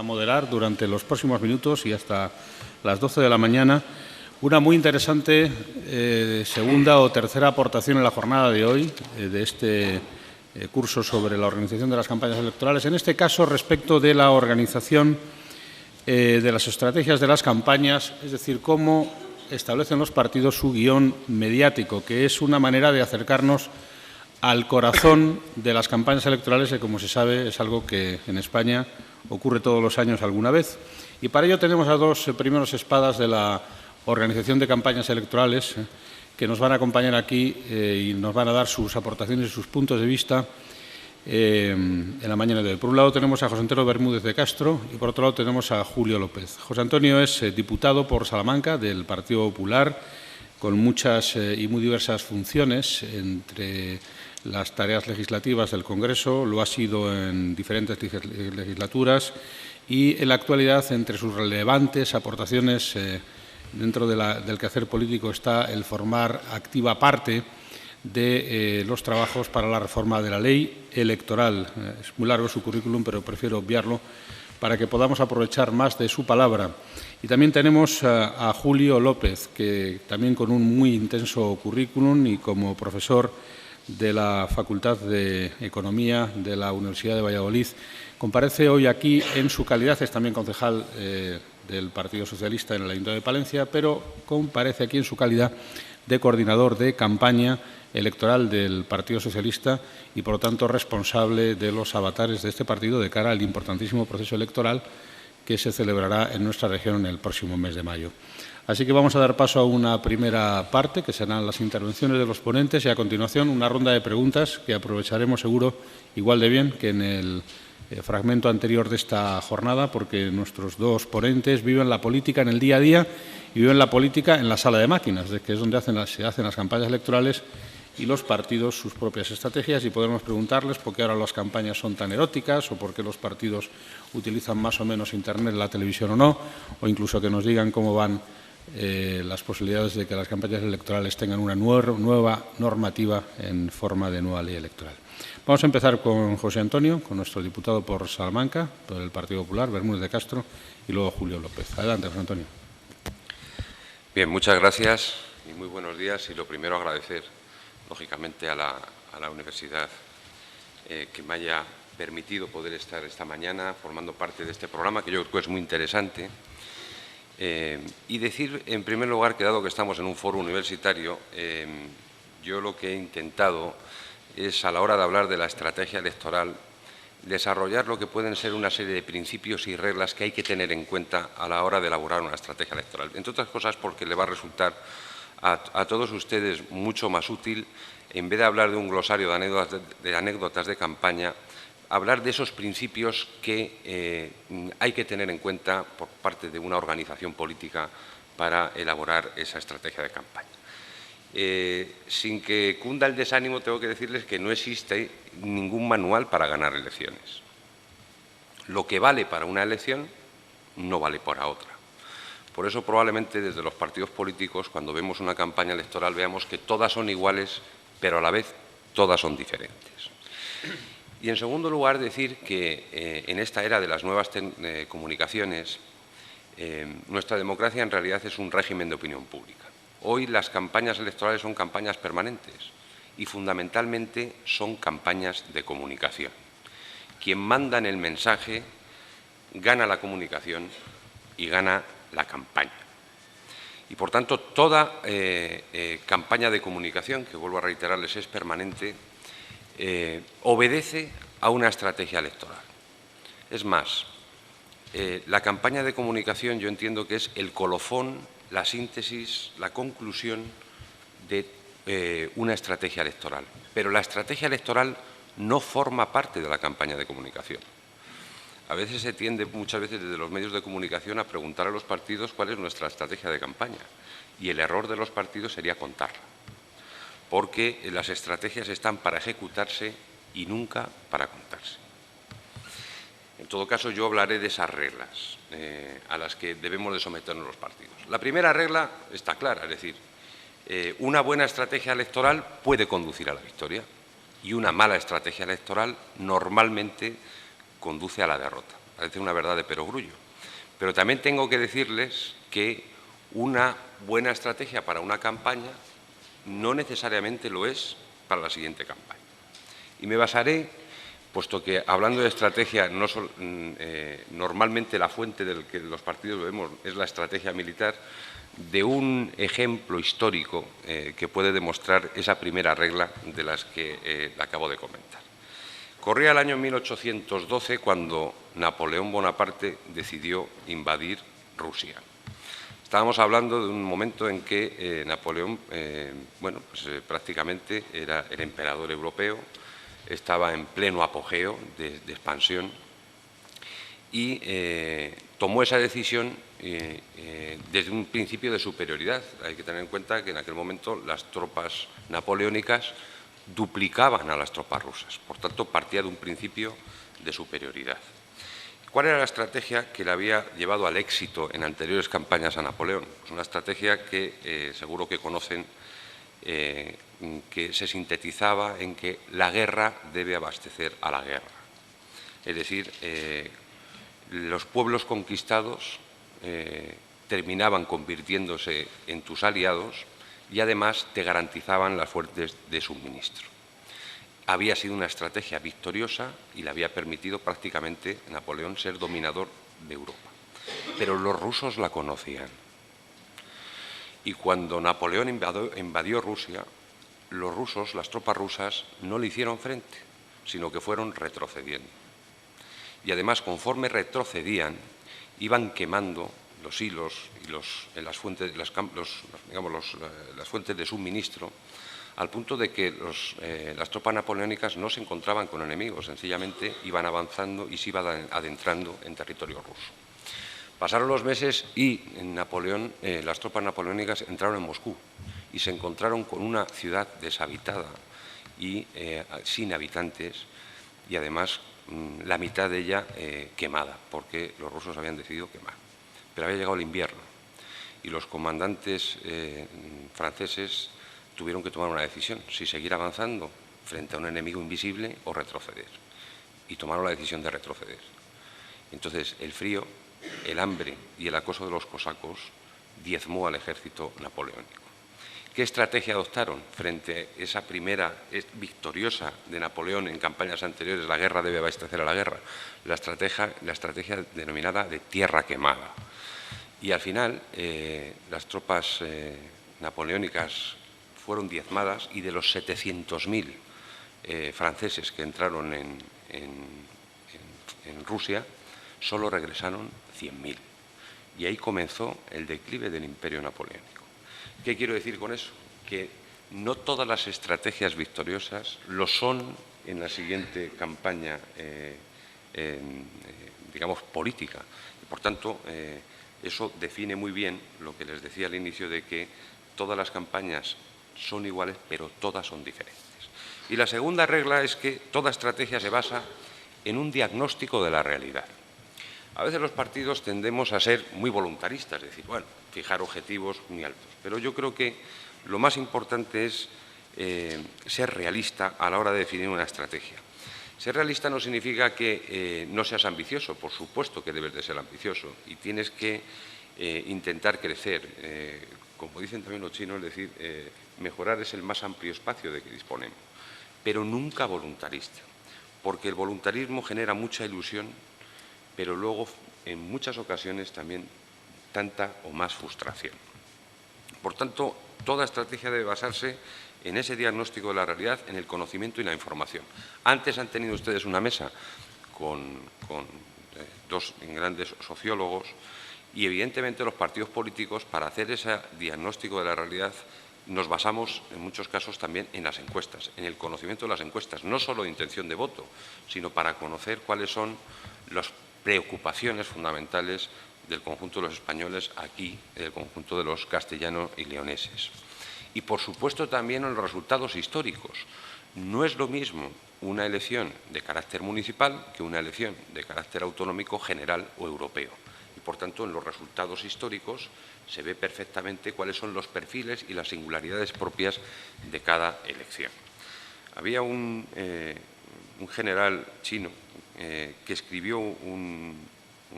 moderar durante los próximos minutos y hasta las 12 de la mañana una muy interesante segunda o tercera aportación en la jornada de hoy de este curso sobre la organización de las campañas electorales, en este caso respecto de la organización de las estrategias de las campañas, es decir, cómo establecen los partidos su guión mediático, que es una manera de acercarnos al corazón de las campañas electorales, que, como se sabe, es algo que en España ocurre todos los años alguna vez. Y para ello tenemos a dos primeros espadas de la organización de campañas electorales que nos van a acompañar aquí y nos van a dar sus aportaciones y sus puntos de vista en la mañana de hoy. Por un lado tenemos a José Antonio Bermúdez de Castro y por otro lado tenemos a Julio López. José Antonio es diputado por Salamanca del Partido Popular, con muchas y muy diversas funciones entre las tareas legislativas del Congreso, lo ha sido en diferentes legislaturas y en la actualidad entre sus relevantes aportaciones dentro del quehacer político está el formar activa parte de los trabajos para la reforma de la ley electoral. Es muy largo su currículum, pero prefiero obviarlo para que podamos aprovechar más de su palabra. Y también tenemos a Julio López, que también con un muy intenso currículum y como profesor de la Facultad de Economía de la Universidad de Valladolid, comparece hoy aquí en su calidad, es también concejal del Partido Socialista en el Ayuntamiento de Palencia, pero comparece aquí en su calidad de coordinador de campaña electoral del Partido Socialista y, por lo tanto, responsable de los avatares de este partido de cara al importantísimo proceso electoral que se celebrará en nuestra región en el próximo mes de mayo. Así que vamos a dar paso a una primera parte, que serán las intervenciones de los ponentes, y a continuación una ronda de preguntas que aprovecharemos seguro igual de bien que en el fragmento anterior de esta jornada, porque nuestros dos ponentes viven la política en el día a día y viven la política en la sala de máquinas, que es donde se hacen las campañas electorales y los partidos sus propias estrategias, y podremos preguntarles por qué ahora las campañas son tan eróticas o por qué los partidos utilizan más o menos Internet, la televisión o no, o incluso que nos digan cómo van las posibilidades de que las campañas electorales tengan una nueva normativa en forma de nueva ley electoral. Vamos a empezar con José Antonio, con nuestro diputado por Salamanca, por el Partido Popular, Bermúdez de Castro, y luego Julio López. Adelante, José Antonio. Bien, muchas gracias y muy buenos días. Y lo primero, agradecer, lógicamente, a la universidad que me haya permitido poder estar esta mañana formando parte de este programa, que yo creo que es muy interesante. Y decir, en primer lugar, que dado que estamos en un foro universitario, yo lo que he intentado es, a la hora de hablar de la estrategia electoral, desarrollar lo que pueden ser una serie de principios y reglas que hay que tener en cuenta a la hora de elaborar una estrategia electoral. Entre otras cosas, porque le va a resultar a todos ustedes mucho más útil, en vez de hablar de un glosario de anécdotas de campaña, hablar de esos principios que hay que tener en cuenta por parte de una organización política para elaborar esa estrategia de campaña. Sin que cunda el desánimo, tengo que decirles que no existe ningún manual para ganar elecciones. Lo que vale para una elección no vale para otra. Por eso, probablemente, desde los partidos políticos, cuando vemos una campaña electoral, veamos que todas son iguales, pero a la vez todas son diferentes. Y, en segundo lugar, decir que en esta era de las nuevas comunicaciones, nuestra democracia en realidad es un régimen de opinión pública. Hoy las campañas electorales son campañas permanentes y, fundamentalmente, son campañas de comunicación. Quien manda en el mensaje gana la comunicación y gana la campaña. Y, por tanto, toda campaña de comunicación, que vuelvo a reiterarles es permanente, obedece a una estrategia electoral. Es más, la campaña de comunicación yo entiendo que es el colofón, la síntesis, la conclusión de una estrategia electoral. Pero la estrategia electoral no forma parte de la campaña de comunicación. A veces se tiende, muchas veces desde los medios de comunicación, a preguntar a los partidos cuál es nuestra estrategia de campaña. Y el error de los partidos sería contarla. Porque las estrategias están para ejecutarse y nunca para contarse. En todo caso, yo hablaré de esas reglas a las que debemos de someternos los partidos. La primera regla está clara, es decir, una buena estrategia electoral puede conducir a la victoria y una mala estrategia electoral normalmente conduce a la derrota. parece una verdad de perogrullo. Pero también tengo que decirles que una buena estrategia para una campaña no necesariamente lo es para la siguiente campaña. Y me basaré, puesto que hablando de estrategia, normalmente la fuente del que los partidos vemos es la estrategia militar, de un ejemplo histórico que puede demostrar esa primera regla de las que acabo de comentar. Corría el año 1812 cuando Napoleón Bonaparte decidió invadir Rusia. Estábamos hablando de un momento en que Napoleón, prácticamente era el emperador europeo, estaba en pleno apogeo de expansión y tomó esa decisión desde un principio de superioridad. Hay que tener en cuenta que en aquel momento las tropas napoleónicas duplicaban a las tropas rusas, por tanto partía de un principio de superioridad. ¿Cuál era la estrategia que le había llevado al éxito en anteriores campañas a Napoleón? Pues una estrategia que seguro que conocen, que se sintetizaba en que la guerra debe abastecer a la guerra. Es decir, los pueblos conquistados terminaban convirtiéndose en tus aliados y además te garantizaban las fuentes de suministro. Había sido una estrategia victoriosa y le había permitido prácticamente a Napoleón ser dominador de Europa. Pero los rusos la conocían. Y cuando Napoleón invadió Rusia, los rusos, las tropas rusas, no le hicieron frente, sino que fueron retrocediendo. Y además, conforme retrocedían, iban quemando los hilos y las fuentes de suministro, al punto de que las tropas napoleónicas no se encontraban con enemigos, sencillamente iban avanzando y se iban adentrando en territorio ruso. Pasaron los meses y las tropas napoleónicas entraron en Moscú y se encontraron con una ciudad deshabitada y sin habitantes, y además la mitad de ella quemada, porque los rusos habían decidido quemar. Pero había llegado el invierno y los comandantes franceses tuvieron que tomar una decisión, si seguir avanzando frente a un enemigo invisible o retroceder. Y tomaron la decisión de retroceder. Entonces, el frío, el hambre y el acoso de los cosacos diezmó al ejército napoleónico. ¿Qué estrategia adoptaron frente a esa primera victoriosa de Napoleón en campañas anteriores? La guerra debe abastecer a la guerra. La estrategia denominada de tierra quemada. Y al final, las tropas napoleónicas fueron diezmadas y de los 700.000 franceses que entraron en Rusia, solo regresaron 100.000. Y ahí comenzó el declive del imperio napoleónico. ¿Qué quiero decir con eso? Que no todas las estrategias victoriosas lo son en la siguiente campaña, política. Y por tanto, eso define muy bien lo que les decía al inicio de que todas las campañas son iguales, pero todas son diferentes. Y la segunda regla es que toda estrategia se basa en un diagnóstico de la realidad. A veces los partidos tendemos a ser muy voluntaristas, es decir, bueno, fijar objetivos muy altos. Pero yo creo que lo más importante es ser realista a la hora de definir una estrategia. Ser realista no significa que no seas ambicioso, por supuesto que debes de ser ambicioso y tienes que intentar crecer. Como dicen también los chinos, es decir, mejorar es el más amplio espacio de que disponemos, pero nunca voluntarista, porque el voluntarismo genera mucha ilusión, pero luego en muchas ocasiones también tanta o más frustración. Por tanto, toda estrategia debe basarse en ese diagnóstico de la realidad, en el conocimiento y la información. Antes han tenido ustedes una mesa con dos grandes sociólogos y, evidentemente, los partidos políticos, para hacer ese diagnóstico de la realidad, nos basamos, en muchos casos, también en las encuestas, en el conocimiento de las encuestas, no solo de intención de voto, sino para conocer cuáles son las preocupaciones fundamentales del conjunto de los españoles aquí, del conjunto de los castellanos y leoneses. Y, por supuesto, también en los resultados históricos. No es lo mismo una elección de carácter municipal que una elección de carácter autonómico, general o europeo. Y, por tanto, en los resultados históricos se ve perfectamente cuáles son los perfiles y las singularidades propias de cada elección. Había un general chino que escribió un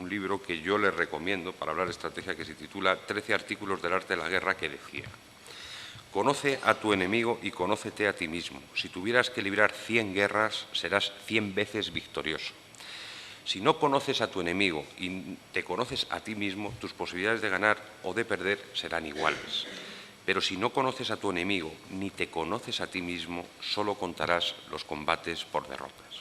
libro que yo le recomiendo para hablar de estrategia, que se titula 13 artículos del arte de la guerra, que decía: conoce a tu enemigo y conócete a ti mismo. Si tuvieras que librar 100 guerras, serás 100 veces victorioso. Si no conoces a tu enemigo y te conoces a ti mismo, tus posibilidades de ganar o de perder serán iguales. Pero si no conoces a tu enemigo ni te conoces a ti mismo, solo contarás los combates por derrotas.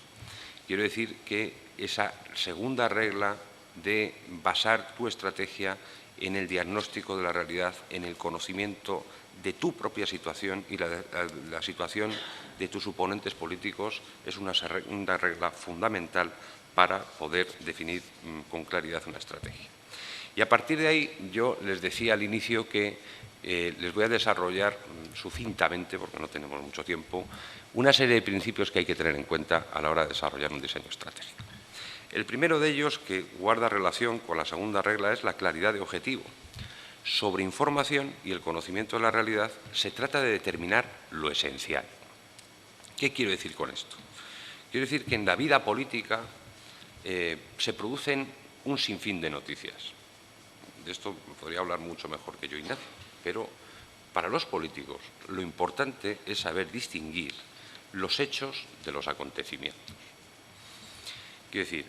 Quiero decir que esa segunda regla de basar tu estrategia en el diagnóstico de la realidad, en el conocimiento de tu propia situación y la situación de tus oponentes políticos, es una regla fundamental para poder definir con claridad una estrategia. Y a partir de ahí, yo les decía al inicio que les voy a desarrollar sucintamente, porque no tenemos mucho tiempo, una serie de principios que hay que tener en cuenta a la hora de desarrollar un diseño estratégico. El primero de ellos, que guarda relación con la segunda regla, es la claridad de objetivo. Sobre información y el conocimiento de la realidad se trata de determinar lo esencial. ¿Qué quiero decir con esto? Quiero decir que en la vida política se producen un sinfín de noticias. De esto podría hablar mucho mejor que yo, Ignacio, pero para los políticos lo importante es saber distinguir los hechos de los acontecimientos. Quiero decir,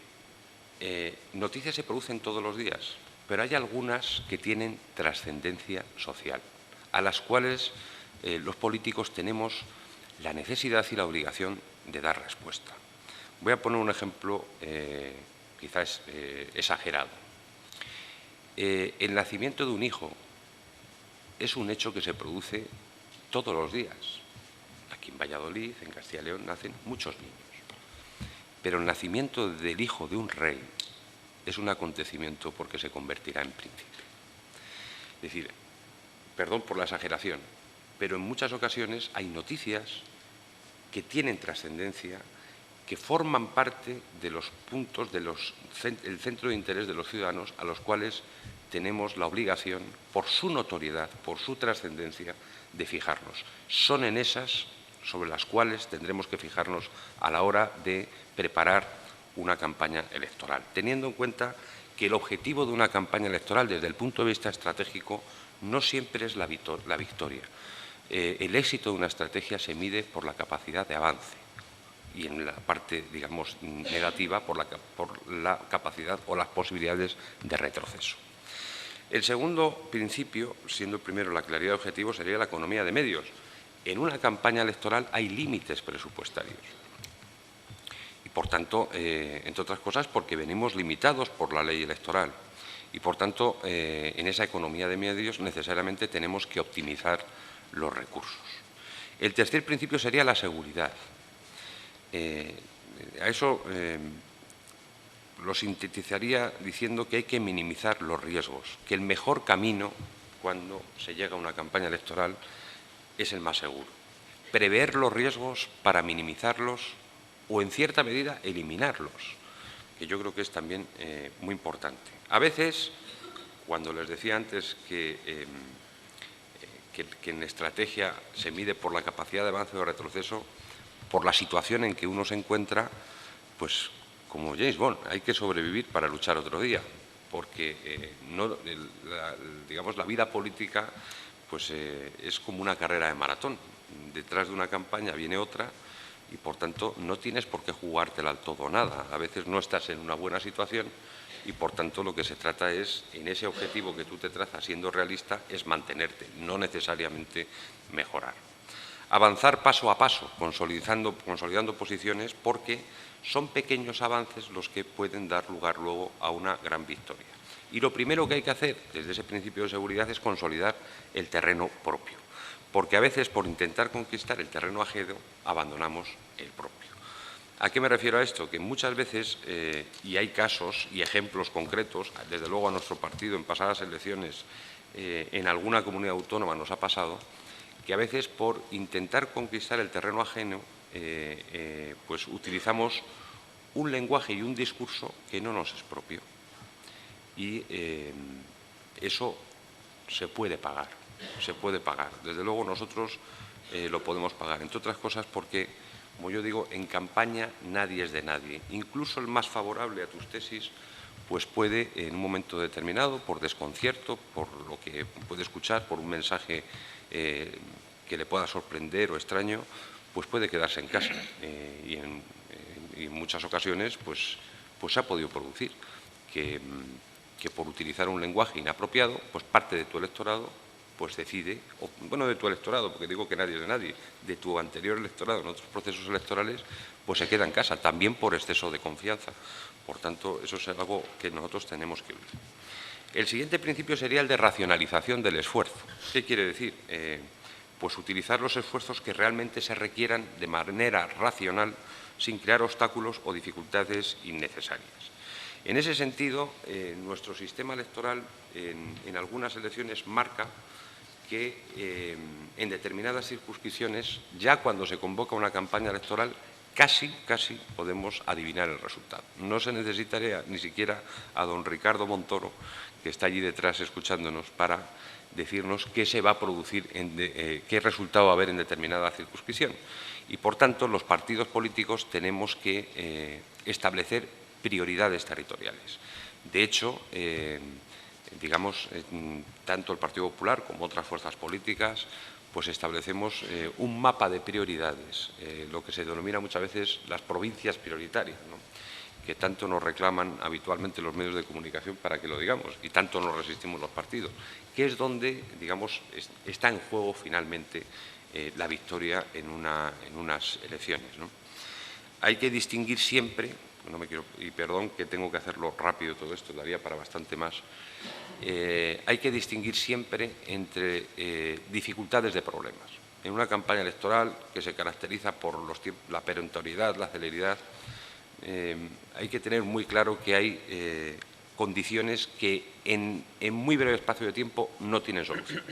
noticias se producen todos los días, pero hay algunas que tienen trascendencia social, a las cuales los políticos tenemos la necesidad y la obligación de dar respuesta. Voy a poner un ejemplo quizás exagerado. El nacimiento de un hijo es un hecho que se produce todos los días. Aquí en Valladolid, en Castilla y León, nacen muchos niños. Pero el nacimiento del hijo de un rey es un acontecimiento porque se convertirá en príncipe. Es decir, perdón por la exageración, pero en muchas ocasiones hay noticias que tienen trascendencia, que forman parte de los puntos, del centro de interés de los ciudadanos, a los cuales tenemos la obligación, por su notoriedad, por su trascendencia, de fijarnos. Son en esas sobre las cuales tendremos que fijarnos a la hora de preparar una campaña electoral, teniendo en cuenta que el objetivo de una campaña electoral desde el punto de vista estratégico no siempre es la victoria. El éxito de una estrategia se mide por la capacidad de avance y en la parte, digamos, negativa por la capacidad o las posibilidades de retroceso. El segundo principio, siendo el primero la claridad de objetivos, sería la economía de medios. En una campaña electoral hay límites presupuestarios. Y, por tanto, entre otras cosas, porque venimos limitados por la ley electoral. Y, por tanto, en esa economía de medios necesariamente tenemos que optimizar los recursos. El tercer principio sería la seguridad. A eso lo sintetizaría diciendo que hay que minimizar los riesgos, que el mejor camino cuando se llega a una campaña electoral es el más seguro. Prever los riesgos para minimizarlos o, en cierta medida, eliminarlos, que yo creo que es también muy importante. A veces, cuando les decía antes que en estrategia se mide por la capacidad de avance o de retroceso, por la situación en que uno se encuentra, pues como James Bond, hay que sobrevivir para luchar otro día, porque digamos, la vida política pues, es como una carrera de maratón. Detrás de una campaña viene otra y, por tanto, no tienes por qué jugártela al todo o nada. A veces no estás en una buena situación y, por tanto, lo que se trata es, en ese objetivo que tú te trazas siendo realista, es mantenerte, no necesariamente mejorar. Avanzar paso a paso, consolidando posiciones, porque son pequeños avances los que pueden dar lugar luego a una gran victoria. Y lo primero que hay que hacer, desde ese principio de seguridad, es consolidar el terreno propio, porque a veces, por intentar conquistar el terreno ajeno, abandonamos el propio. ¿A qué me refiero a esto? Que muchas veces, y hay casos y ejemplos concretos, desde luego a nuestro partido en pasadas elecciones, en alguna comunidad autónoma nos ha pasado, que a veces por intentar conquistar el terreno ajeno, pues utilizamos un lenguaje y un discurso que no nos es propio. Y eso se puede pagar, se puede pagar. Desde luego nosotros lo podemos pagar, entre otras cosas porque como yo digo, en campaña nadie es de nadie. Incluso el más favorable a tus tesis pues puede, en un momento determinado, por desconcierto, por lo que puede escuchar, por un mensaje que le pueda sorprender o extraño, pues puede quedarse en casa. Y en muchas ocasiones pues se ha podido producir que por utilizar un lenguaje inapropiado, pues parte de tu electorado pues decide, bueno, de tu electorado, porque digo que nadie es de nadie, de tu anterior electorado en otros procesos electorales, pues se queda en casa, también por exceso de confianza. Por tanto, eso es algo que nosotros tenemos que ver. El siguiente principio sería el de racionalización del esfuerzo. ¿Qué quiere decir? Pues utilizar los esfuerzos que realmente se requieran de manera racional, sin crear obstáculos o dificultades innecesarias. En ese sentido, nuestro sistema electoral en algunas elecciones marca que en determinadas circunscripciones, ya cuando se convoca una campaña electoral, casi podemos adivinar el resultado. No se necesitaría ni siquiera a don Ricardo Montoro, que está allí detrás escuchándonos, para decirnos qué se va a producir, qué resultado va a haber en determinada circunscripción. Y, por tanto, los partidos políticos tenemos que establecer prioridades territoriales. De hecho, digamos, tanto el Partido Popular como otras fuerzas políticas, pues establecemos un mapa de prioridades, lo que se denomina muchas veces las provincias prioritarias, ¿no?, que tanto nos reclaman habitualmente los medios de comunicación para que lo digamos, y tanto nos resistimos los partidos, que es donde, digamos, está en juego finalmente la victoria en unas elecciones, ¿no? Hay que distinguir siempre, y perdón que tengo que hacerlo rápido todo esto, daría para bastante más, hay que distinguir siempre entre dificultades de problemas. En una campaña electoral que se caracteriza por la perentoriedad, la celeridad, hay que tener muy claro que hay condiciones que en muy breve espacio de tiempo no tienen solución.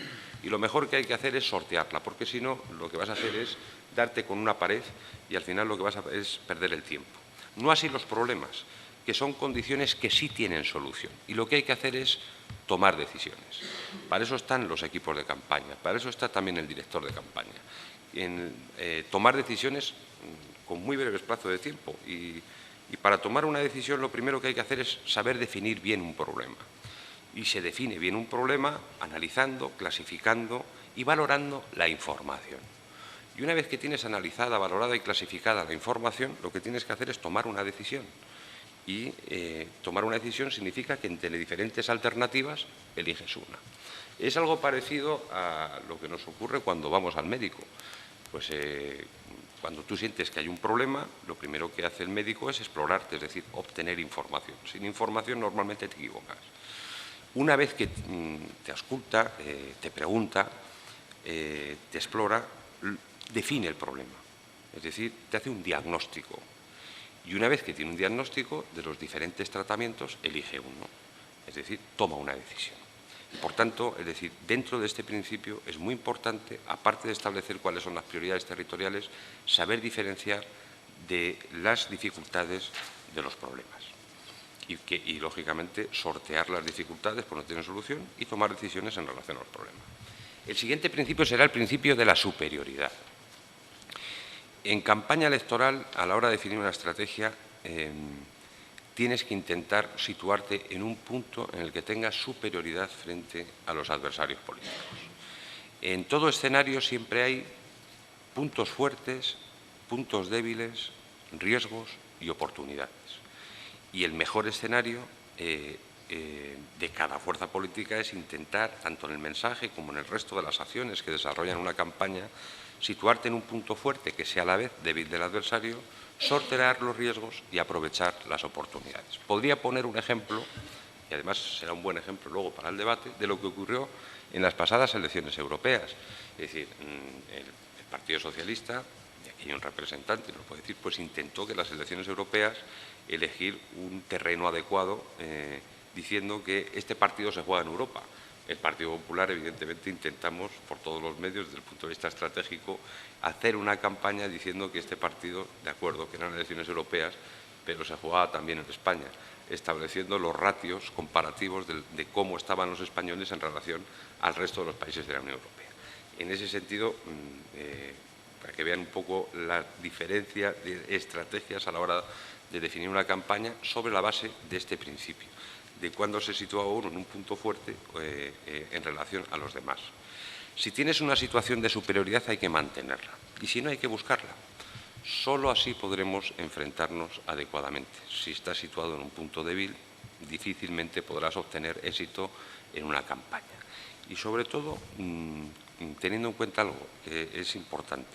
Y lo mejor que hay que hacer es sortearla, porque si no, lo que vas a hacer es darte con una pared y al final lo que vas a hacer es perder el tiempo. No así los problemas, que son condiciones que sí tienen solución. Y lo que hay que hacer es tomar decisiones. Para eso están los equipos de campaña, para eso está también el director de campaña. En tomar decisiones con muy breve plazo de tiempo. Y para tomar una decisión lo primero que hay que hacer es saber definir bien un problema. Y se define bien un problema analizando, clasificando y valorando la información. Y una vez que tienes analizada, valorada y clasificada la información, lo que tienes que hacer es tomar una decisión. Y tomar una decisión significa que entre diferentes alternativas eliges una. Es algo parecido a lo que nos ocurre cuando vamos al médico. Pues cuando tú sientes que hay un problema, lo primero que hace el médico es explorarte, es decir, obtener información. Sin información normalmente te equivocas. Una vez que te ausculta, te pregunta, te explora, define el problema. Es decir, te hace un diagnóstico. Y una vez que tiene un diagnóstico de los diferentes tratamientos, elige uno. Es decir, toma una decisión. Y por tanto, es decir, dentro de este principio es muy importante, aparte de establecer cuáles son las prioridades territoriales, saber diferenciar de las dificultades de los problemas. Y lógicamente, sortear las dificultades por no tener solución y tomar decisiones en relación a los problemas. El siguiente principio será el principio de la superioridad. En campaña electoral, a la hora de definir una estrategia, tienes que intentar situarte en un punto en el que tengas superioridad frente a los adversarios políticos. En todo escenario siempre hay puntos fuertes, puntos débiles, riesgos y oportunidades. Y el mejor escenario de cada fuerza política es intentar, tanto en el mensaje como en el resto de las acciones que desarrollan una campaña, situarte en un punto fuerte que sea a la vez débil del adversario, sortear los riesgos y aprovechar las oportunidades. Podría poner un ejemplo, y además será un buen ejemplo luego para el debate, de lo que ocurrió en las pasadas elecciones europeas. Es decir, el Partido Socialista, y aquí hay un representante, nos puede decir, pues intentó que en las elecciones europeas elegir un terreno adecuado diciendo que este partido se juega en Europa. El Partido Popular, evidentemente, intentamos, por todos los medios, desde el punto de vista estratégico, hacer una campaña diciendo que este partido, de acuerdo, que eran elecciones europeas, pero se jugaba también en España, estableciendo los ratios comparativos de cómo estaban los españoles en relación al resto de los países de la Unión Europea. En ese sentido, para que vean un poco la diferencia de estrategias a la hora de definir una campaña sobre la base de este principio, de cuándo se sitúa uno en un punto fuerte en relación a los demás. Si tienes una situación de superioridad hay que mantenerla y si no hay que buscarla. Solo así podremos enfrentarnos adecuadamente. Si estás situado en un punto débil, difícilmente podrás obtener éxito en una campaña. Y sobre todo, teniendo en cuenta algo que es importante,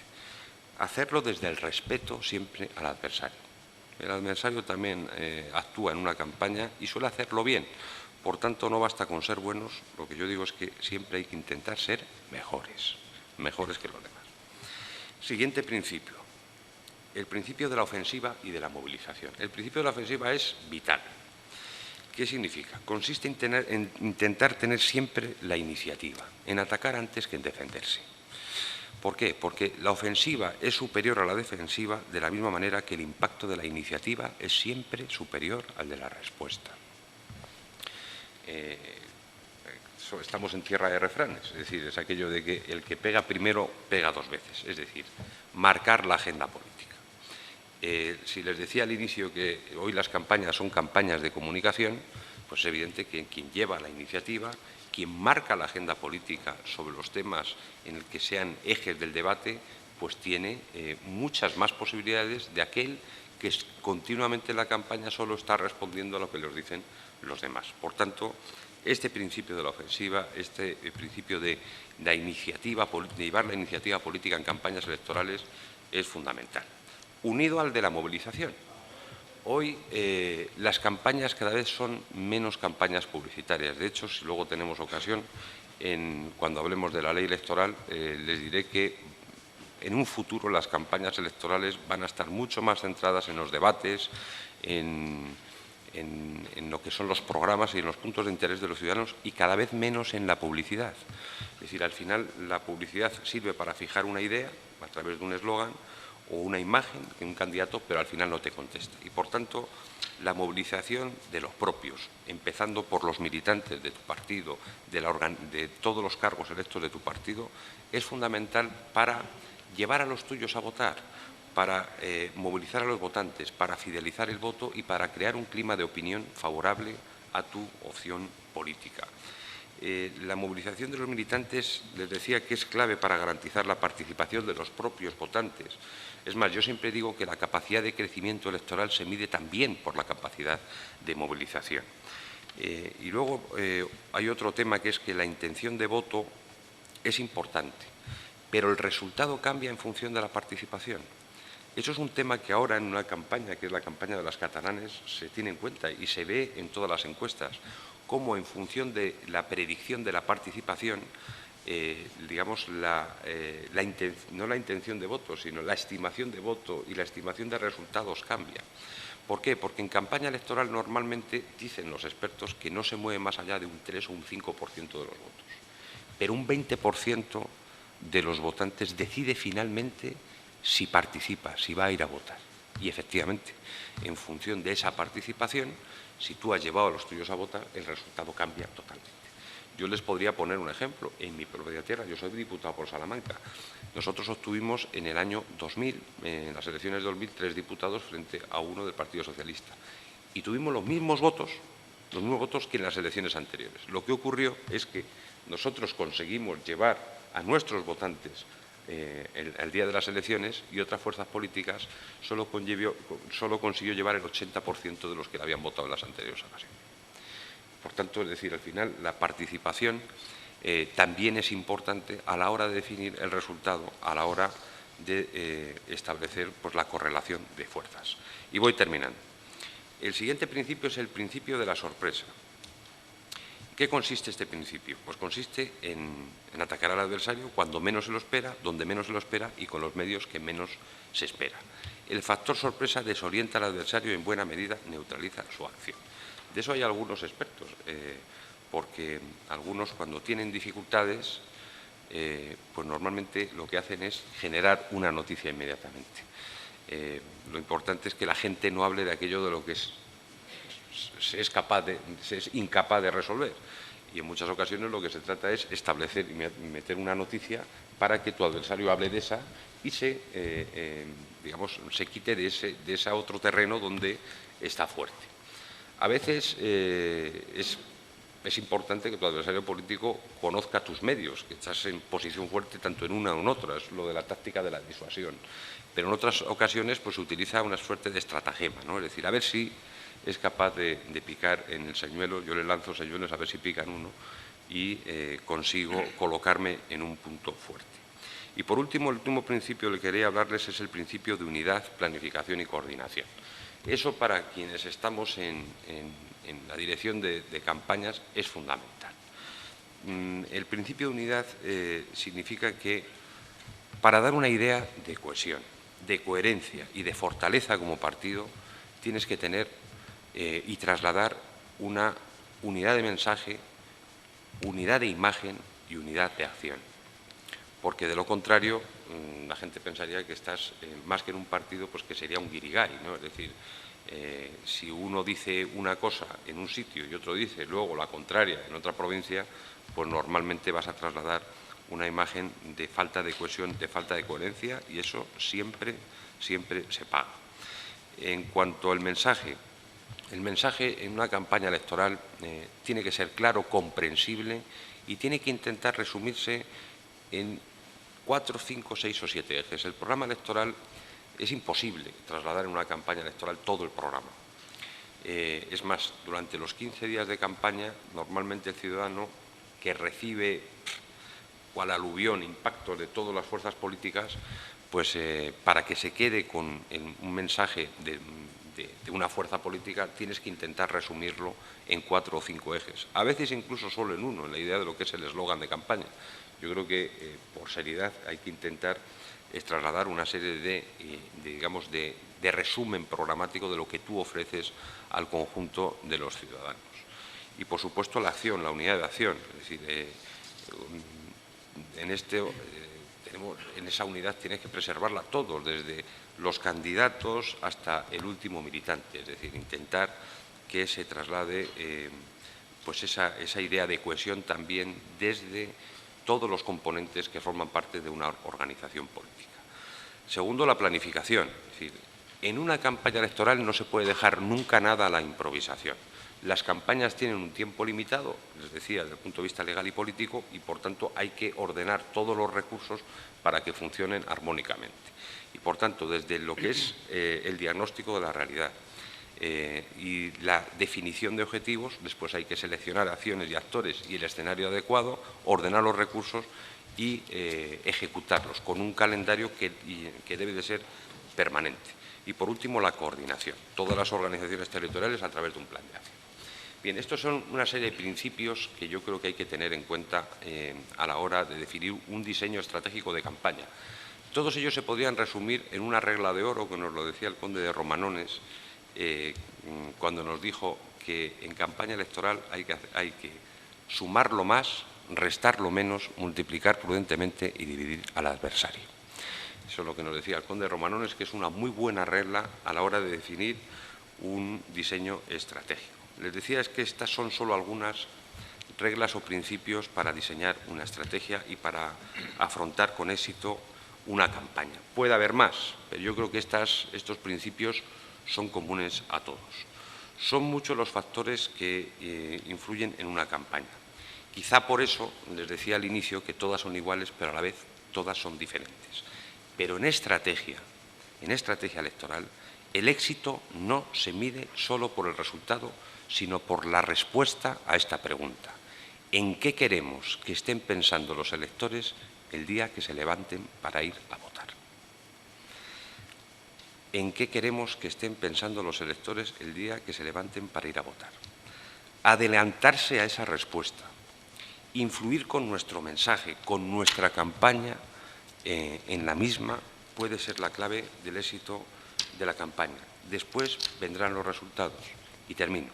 hacerlo desde el respeto siempre al adversario. El adversario también actúa en una campaña y suele hacerlo bien. Por tanto, no basta con ser buenos, lo que yo digo es que siempre hay que intentar ser mejores que los demás. Siguiente principio, el principio de la ofensiva y de la movilización. El principio de la ofensiva es vital. ¿Qué significa? Consiste en intentar tener siempre la iniciativa, en atacar antes que en defenderse. ¿Por qué? Porque la ofensiva es superior a la defensiva de la misma manera que el impacto de la iniciativa es siempre superior al de la respuesta. Estamos en tierra de refranes, es decir, es aquello de que el que pega primero pega dos veces, es decir, marcar la agenda política. Si les decía al inicio que hoy las campañas son campañas de comunicación, pues es evidente que quien lleva la iniciativa, quien marca la agenda política sobre los temas en el que sean ejes del debate, pues tiene muchas más posibilidades de aquel que continuamente en la campaña solo está respondiendo a lo que les dicen los demás. Por tanto, este principio de la ofensiva, este principio de llevar la iniciativa política en campañas electorales es fundamental. Unido al de la movilización. Hoy las campañas cada vez son menos campañas publicitarias. De hecho, si luego tenemos ocasión, cuando hablemos de la ley electoral, les diré que en un futuro las campañas electorales van a estar mucho más centradas en los debates, en lo que son los programas y en los puntos de interés de los ciudadanos y cada vez menos en la publicidad. Es decir, al final la publicidad sirve para fijar una idea a través de un eslogan o una imagen de un candidato, pero al final no te contesta. Y, por tanto, la movilización de los propios, empezando por los militantes de tu partido, de todos los cargos electos de tu partido, es fundamental para llevar a los tuyos a votar, para movilizar a los votantes, para fidelizar el voto y para crear un clima de opinión favorable a tu opción política. La movilización de los militantes, les decía que es clave para garantizar la participación de los propios votantes. Es más, yo siempre digo que la capacidad de crecimiento electoral se mide también por la capacidad de movilización. Y luego hay otro tema, que es que la intención de voto es importante, pero el resultado cambia en función de la participación. Eso es un tema que ahora en una campaña, que es la campaña de las catalanes, se tiene en cuenta y se ve en todas las encuestas, cómo en función de la predicción de la participación, digamos, no la intención de voto, sino la estimación de voto y la estimación de resultados cambia. ¿Por qué? Porque en campaña electoral normalmente dicen los expertos que no se mueve más allá de un 3 o un 5% de los votos. Pero un 20% de los votantes decide finalmente si participa, si va a ir a votar. Y efectivamente, en función de esa participación, si tú has llevado a los tuyos a votar, el resultado cambia totalmente. Yo les podría poner un ejemplo. En mi propia tierra, yo soy diputado por Salamanca. Nosotros obtuvimos en el año 2000, en las elecciones de 2000, 3 diputados frente a uno del Partido Socialista. Y tuvimos los mismos votos que en las elecciones anteriores. Lo que ocurrió es que nosotros conseguimos llevar a nuestros votantes el día de las elecciones y otras fuerzas políticas solo consiguió llevar el 80% de los que le habían votado en las anteriores ocasiones. Por tanto, es decir, al final la participación también es importante a la hora de definir el resultado, a la hora de establecer pues, la correlación de fuerzas. Y voy terminando. El siguiente principio es el principio de la sorpresa. ¿Qué consiste este principio? Pues consiste en atacar al adversario cuando menos se lo espera, donde menos se lo espera y con los medios que menos se espera. El factor sorpresa desorienta al adversario y en buena medida neutraliza su acción. De eso hay algunos expertos, porque algunos cuando tienen dificultades, pues normalmente lo que hacen es generar una noticia inmediatamente. Lo importante es que la gente no hable de aquello de lo que es incapaz de resolver. Y en muchas ocasiones lo que se trata es establecer y meter una noticia para que tu adversario hable de esa y digamos, se quite de ese otro terreno donde está fuerte. A veces es importante que tu adversario político conozca tus medios, que estás en posición fuerte tanto en una o en otra, es lo de la táctica de la disuasión. Pero en otras ocasiones pues, se utiliza una suerte de estratagema, ¿no? Es decir, a ver si es capaz de picar en el señuelo, yo le lanzo señuelos a ver si pican uno y consigo colocarme en un punto fuerte. Y por último, el último principio del que quería hablarles es el principio de unidad, planificación y coordinación. Eso para quienes estamos en la dirección de campañas es fundamental. El principio de unidad significa que para dar una idea de cohesión, de coherencia y de fortaleza como partido, tienes que tener y trasladar una unidad de mensaje, unidad de imagen y unidad de acción. Porque de lo contrario, la gente pensaría que estás más que en un partido, pues que sería un guirigay, ¿no? Es decir, si uno dice una cosa en un sitio y otro dice luego la contraria en otra provincia, pues normalmente vas a trasladar una imagen de falta de cohesión, de falta de coherencia, y eso siempre se paga. En cuanto al mensaje, el mensaje en una campaña electoral tiene que ser claro, comprensible y tiene que intentar resumirse en 4, 5, 6 o 7 ejes. El programa electoral es imposible trasladar en una campaña electoral todo el programa. Es más, durante los 15 días de campaña, normalmente el ciudadano que recibe cual aluvión, impacto de todas las fuerzas políticas, pues para que se quede con un mensaje de una fuerza política, tienes que intentar resumirlo en 4 o 5 ejes. A veces incluso solo en uno, en la idea de lo que es el eslogan de campaña. Yo creo que por seriedad hay que intentar trasladar una serie de resumen programático de lo que tú ofreces al conjunto de los ciudadanos. Y, por supuesto, la acción, la unidad de acción. Es decir, en esa unidad tienes que preservarla todos, desde los candidatos hasta el último militante. Es decir, intentar que se traslade pues esa idea de cohesión también desde todos los componentes que forman parte de una organización política. Segundo, la planificación. Es decir, en una campaña electoral no se puede dejar nunca nada a la improvisación. Las campañas tienen un tiempo limitado, les decía, desde el punto de vista legal y político, y por tanto hay que ordenar todos los recursos para que funcionen armónicamente. Y por tanto, desde lo que es el diagnóstico de la realidad y la definición de objetivos, después hay que seleccionar acciones y actores y el escenario adecuado, ordenar los recursos y ejecutarlos con un calendario que debe de ser permanente. Y por último, la coordinación. Todas las organizaciones territoriales a través de un plan de acción. Bien, estos son una serie de principios que yo creo que hay que tener en cuenta a la hora de definir un diseño estratégico de campaña. Todos ellos se podrían resumir en una regla de oro que nos lo decía el conde de Romanones cuando nos dijo que en campaña electoral hay que sumar lo más, restar lo menos, multiplicar prudentemente y dividir al adversario. Eso es lo que nos decía el conde de Romanones, que es una muy buena regla a la hora de definir un diseño estratégico. Les decía es que estas son solo algunas reglas o principios para diseñar una estrategia y para afrontar con éxito una campaña. Puede haber más, pero yo creo que estos principios son comunes a todos. Son muchos los factores que influyen en una campaña. Quizá por eso les decía al inicio que todas son iguales, pero a la vez todas son diferentes. Pero en estrategia electoral, el éxito no se mide solo por el resultado, sino por la respuesta a esta pregunta. ¿En qué queremos que estén pensando los electores el día que se levanten para ir a votar? ¿En qué queremos que estén pensando los electores el día que se levanten para ir a votar? Adelantarse a esa respuesta, influir con nuestro mensaje, con nuestra campaña en la misma, puede ser la clave del éxito de la campaña. Después vendrán los resultados. Y termino.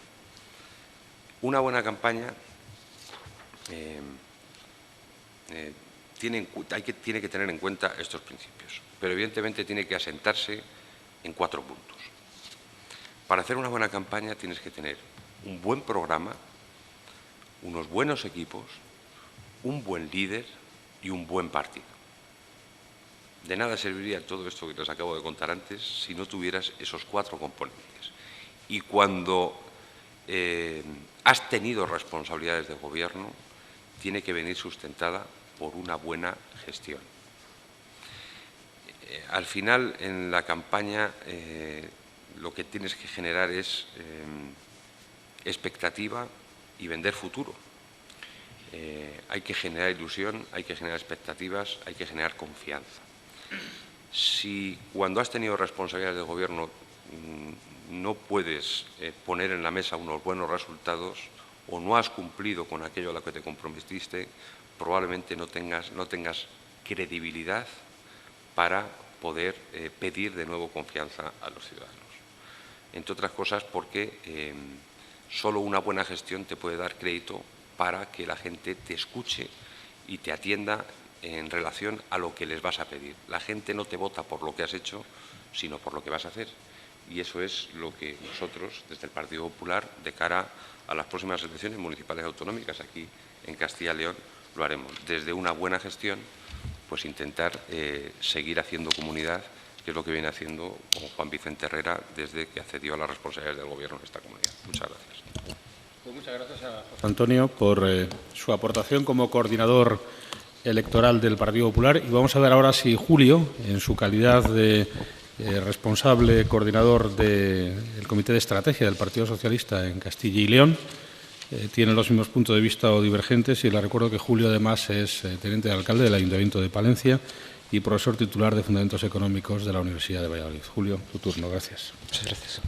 Una buena campaña tiene que tener en cuenta estos principios, pero evidentemente tiene que asentarse en 4 puntos. Para hacer una buena campaña tienes que tener un buen programa, unos buenos equipos, un buen líder y un buen partido. De nada serviría todo esto que les acabo de contar antes si no tuvieras esos 4 componentes. Y cuando has tenido responsabilidades de gobierno, tiene que venir sustentada por una buena gestión. Al final, en la campaña, lo que tienes que generar es expectativa y vender futuro. Hay que generar ilusión, hay que generar expectativas, hay que generar confianza. Si cuando has tenido responsabilidades de gobierno no puedes poner en la mesa unos buenos resultados o no has cumplido con aquello a lo que te comprometiste, probablemente no tengas credibilidad para poder pedir de nuevo confianza a los ciudadanos. Entre otras cosas porque solo una buena gestión te puede dar crédito para que la gente te escuche y te atienda en relación a lo que les vas a pedir. La gente no te vota por lo que has hecho, sino por lo que vas a hacer. Y eso es lo que nosotros, desde el Partido Popular, de cara a las próximas elecciones municipales autonómicas aquí en Castilla y León, lo haremos. Desde una buena gestión, pues intentar seguir haciendo comunidad, que es lo que viene haciendo con Juan Vicente Herrera desde que accedió a las responsabilidades del Gobierno en esta comunidad. Muchas gracias. Pues muchas gracias a José Antonio por su aportación como coordinador electoral del Partido Popular. Y vamos a ver ahora si Julio, en su calidad de responsable coordinador del Comité de Estrategia del Partido Socialista en Castilla y León, tiene los mismos puntos de vista o divergentes. Y le recuerdo que Julio, además, es teniente de alcalde del Ayuntamiento de Palencia y profesor titular de Fundamentos Económicos de la Universidad de Valladolid. Julio, tu turno. Gracias. Muchas gracias.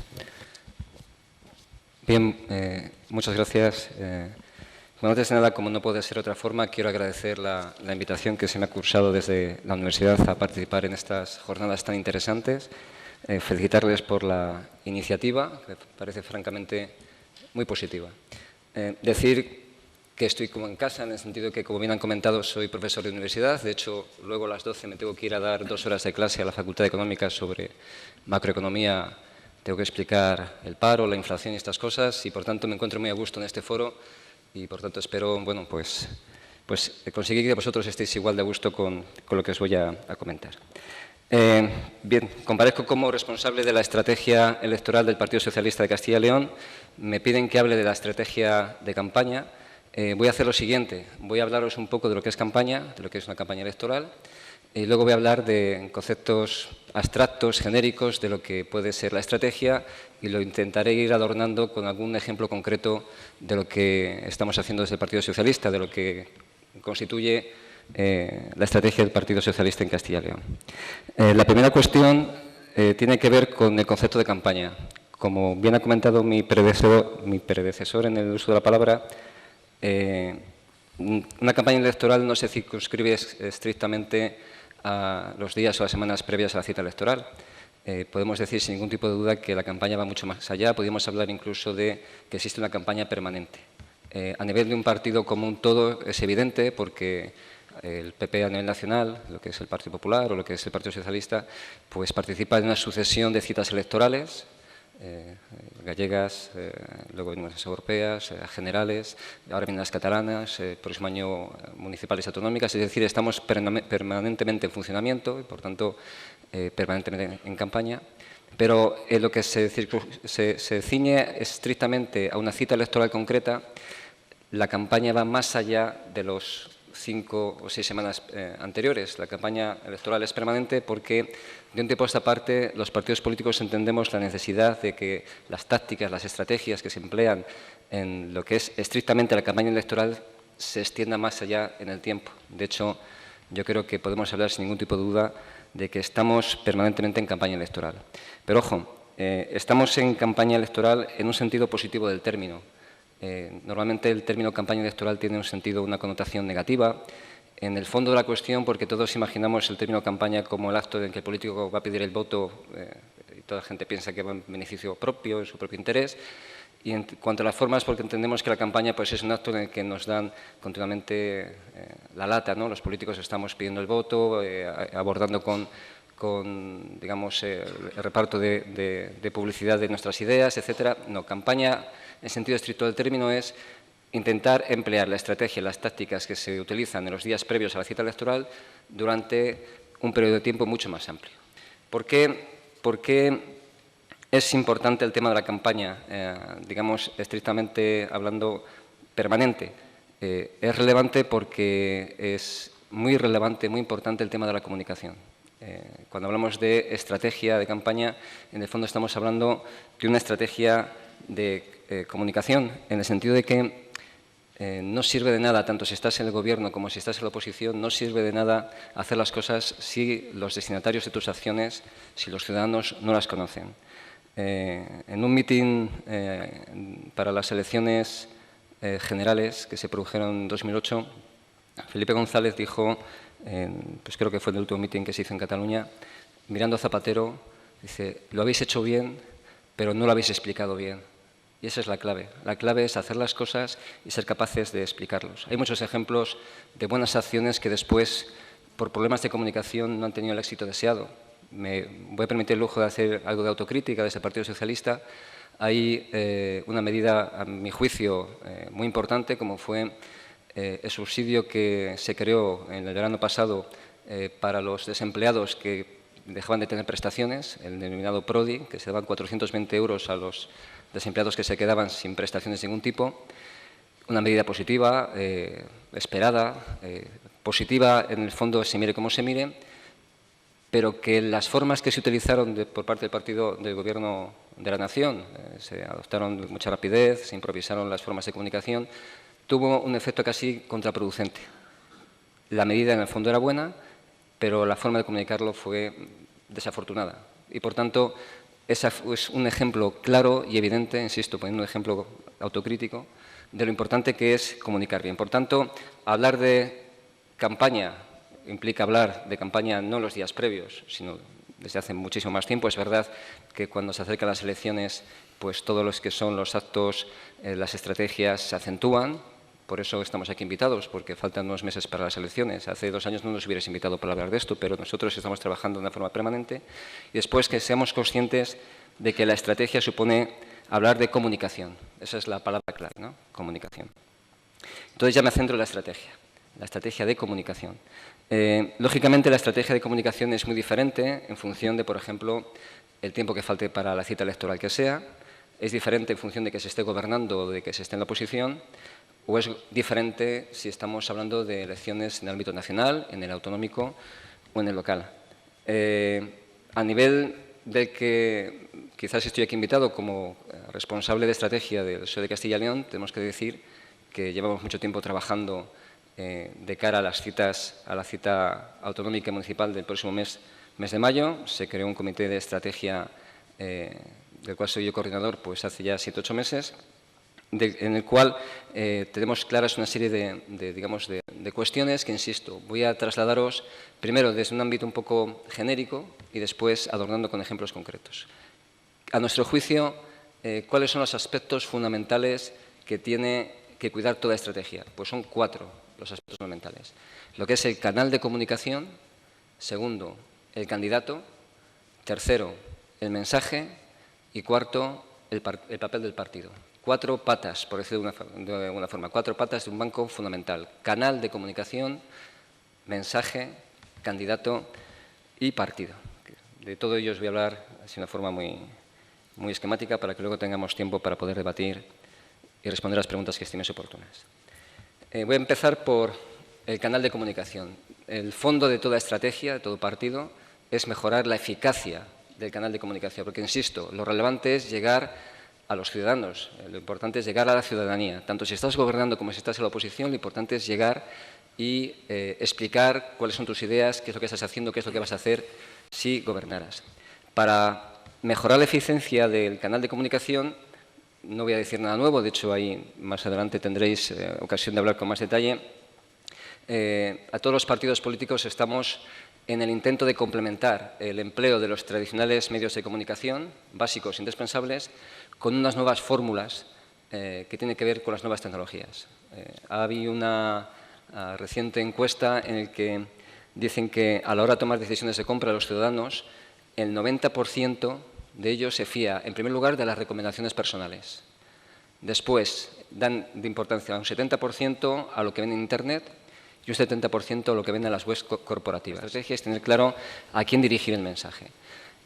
Bien, muchas gracias. Bueno, antes de nada, como no puede ser de otra forma, quiero agradecer la invitación que se me ha cursado desde la universidad a participar en estas jornadas tan interesantes. Felicitarles por la iniciativa, que parece francamente muy positiva. Decir que estoy como en casa, en el sentido que, como bien han comentado, soy profesor de universidad. De hecho, luego a las 12 me tengo que ir a dar 2 horas de clase a la Facultad de Económicas sobre macroeconomía. Tengo que explicar el paro, la inflación y estas cosas, y por tanto me encuentro muy a gusto en este foro y por tanto espero, bueno, pues conseguir que vosotros estéis igual de a gusto con lo que os voy a comentar. Bien, comparezco como responsable de la estrategia electoral del Partido Socialista de Castilla y León. Me piden que hable de la estrategia de campaña. Voy a hacer lo siguiente, voy a hablaros un poco de lo que es campaña, de lo que es una campaña electoral, y luego voy a hablar de conceptos abstractos, genéricos, de lo que puede ser la estrategia, y lo intentaré ir adornando con algún ejemplo concreto de lo que estamos haciendo desde el Partido Socialista, de lo que constituye la estrategia del Partido Socialista en Castilla y León. La primera cuestión tiene que ver con el concepto de campaña. Como bien ha comentado mi predecesor en el uso de la palabra, una campaña electoral no se circunscribe estrictamente a los días o las semanas previas a la cita electoral. Podemos decir sin ningún tipo de duda que la campaña va mucho más allá. Podríamos hablar incluso de que existe una campaña permanente. A nivel de un partido como un todo es evidente porque el PP a nivel nacional, lo que es el Partido Popular o lo que es el Partido Socialista, pues participa en una sucesión de citas electorales, gallegas, luego en las europeas, generales, ahora vienen las catalanas, el próximo año municipales y autonómicas, es decir, estamos permanentemente en funcionamiento y, por tanto, permanentemente en campaña, pero en lo que se ciñe estrictamente a una cita electoral concreta, la campaña va más allá de los 5 o 6 semanas anteriores. La campaña electoral es permanente porque, de un tiempo a esta parte, los partidos políticos entendemos la necesidad de que las tácticas, las estrategias que se emplean en lo que es estrictamente la campaña electoral se extiendan más allá en el tiempo. De hecho, yo creo que podemos hablar sin ningún tipo de duda de que estamos permanentemente en campaña electoral. Pero, ojo, estamos en campaña electoral en un sentido positivo del término. Normalmente el término campaña electoral tiene un sentido, una connotación negativa. En el fondo de la cuestión, porque todos imaginamos el término campaña como el acto en que el político va a pedir el voto y toda la gente piensa que va en beneficio propio, en su propio interés. Y en cuanto a las formas, porque entendemos que la campaña pues, es un acto en el que nos dan continuamente la lata, ¿no? Los políticos estamos pidiendo el voto, abordando con digamos, el reparto de publicidad de nuestras ideas, etcétera. No, campaña, en sentido estricto del término, es intentar emplear la estrategia y las tácticas que se utilizan en los días previos a la cita electoral durante un periodo de tiempo mucho más amplio. ¿Por qué es importante el tema de la campaña, digamos, estrictamente hablando, permanente? Es relevante porque es muy relevante, muy importante el tema de la comunicación. Cuando hablamos de estrategia de campaña, en el fondo estamos hablando de una estrategia de comunicación, en el sentido de que no sirve de nada, tanto si estás en el Gobierno como si estás en la oposición, no sirve de nada hacer las cosas si los destinatarios de tus acciones, si los ciudadanos no las conocen. En un mitin para las elecciones generales que se produjeron en 2008, Felipe González dijo, pues creo que fue el último mitin que se hizo en Cataluña, mirando a Zapatero, dice, lo habéis hecho bien, pero no lo habéis explicado bien. Y esa es la clave. La clave es hacer las cosas y ser capaces de explicarlos. Hay muchos ejemplos de buenas acciones que después, por problemas de comunicación, no han tenido el éxito deseado. Me voy a permitir el lujo de hacer algo de autocrítica desde el Partido Socialista. Hay una medida, a mi juicio, muy importante, como fue el subsidio que se creó en el verano pasado para los desempleados que dejaban de tener prestaciones, el denominado PRODI, que se daban 420 euros a los desempleados que se quedaban sin prestaciones de ningún tipo. Una medida positiva, esperada, positiva en el fondo se mire como se mire, pero que las formas que se utilizaron por parte del partido del Gobierno de la Nación, se adoptaron con mucha rapidez, se improvisaron las formas de comunicación, tuvo un efecto casi contraproducente. La medida en el fondo era buena, pero la forma de comunicarlo fue desafortunada. Y, por tanto, ese es un ejemplo claro y evidente, insisto, poniendo un ejemplo autocrítico, de lo importante que es comunicar bien. Por tanto, hablar de campaña implica hablar de campaña no los días previos, sino desde hace muchísimo más tiempo. Es verdad que cuando se acercan las elecciones, pues todos los que son los actos, las estrategias se acentúan. Por eso estamos aquí invitados, porque faltan unos meses para las elecciones. Hace 2 años no nos hubierais invitado para hablar de esto, pero nosotros estamos trabajando de una forma permanente. Y después que seamos conscientes de que la estrategia supone hablar de comunicación. Esa es la palabra clave, ¿no? Comunicación. Entonces ya me centro en la estrategia de comunicación. Lógicamente, la estrategia de comunicación es muy diferente en función de, por ejemplo, el tiempo que falte para la cita electoral que sea. Es diferente en función de que se esté gobernando o de que se esté en la oposición. O es diferente si estamos hablando de elecciones en el ámbito nacional, en el autonómico o en el local. A nivel de que quizás estoy aquí invitado como responsable de estrategia del PSOE de Castilla y León, tenemos que decir que llevamos mucho tiempo trabajando de cara a las citas, a la cita autonómica y municipal del próximo mes de mayo. Se creó un comité de estrategia del cual soy yo coordinador pues hace ya 7 u 8 meses. En el cual tenemos claras una serie de cuestiones que, insisto, voy a trasladaros primero desde un ámbito un poco genérico y después adornando con ejemplos concretos. A nuestro juicio, ¿cuáles son los aspectos fundamentales que tiene que cuidar toda estrategia? Pues son 4 los aspectos fundamentales. Lo que es el canal de comunicación, segundo, el candidato, tercero, el mensaje y cuarto, el papel del partido. 4 patas, por decirlo de alguna forma, 4 patas de un banco fundamental. Canal de comunicación, mensaje, candidato y partido. De todo ello os voy a hablar de una forma muy esquemática para que luego tengamos tiempo para poder debatir y responder a las preguntas que estiméis oportunas. Voy a empezar por el canal de comunicación. El fondo de toda estrategia, de todo partido, es mejorar la eficacia del canal de comunicación, porque, insisto, lo relevante es llegar a los ciudadanos. Lo importante es llegar a la ciudadanía. Tanto si estás gobernando como si estás en la oposición, lo importante es llegar y explicar cuáles son tus ideas, qué es lo que estás haciendo, qué es lo que vas a hacer si gobernaras. Para mejorar la eficiencia del canal de comunicación, no voy a decir nada nuevo, de hecho, ahí más adelante tendréis ocasión de hablar con más detalle. A todos los partidos políticos estamos en el intento de complementar el empleo de los tradicionales medios de comunicación, básicos e indispensables, con unas nuevas fórmulas que tienen que ver con las nuevas tecnologías. Ha habido una reciente encuesta en la que dicen que a la hora de tomar decisiones de compra de los ciudadanos, el 90% de ellos se fía, en primer lugar, de las recomendaciones personales. Después, dan de importancia un 70% a lo que ven en Internet y un 70% a lo que ven en las webs corporativas. La estrategia es tener claro a quién dirigir el mensaje.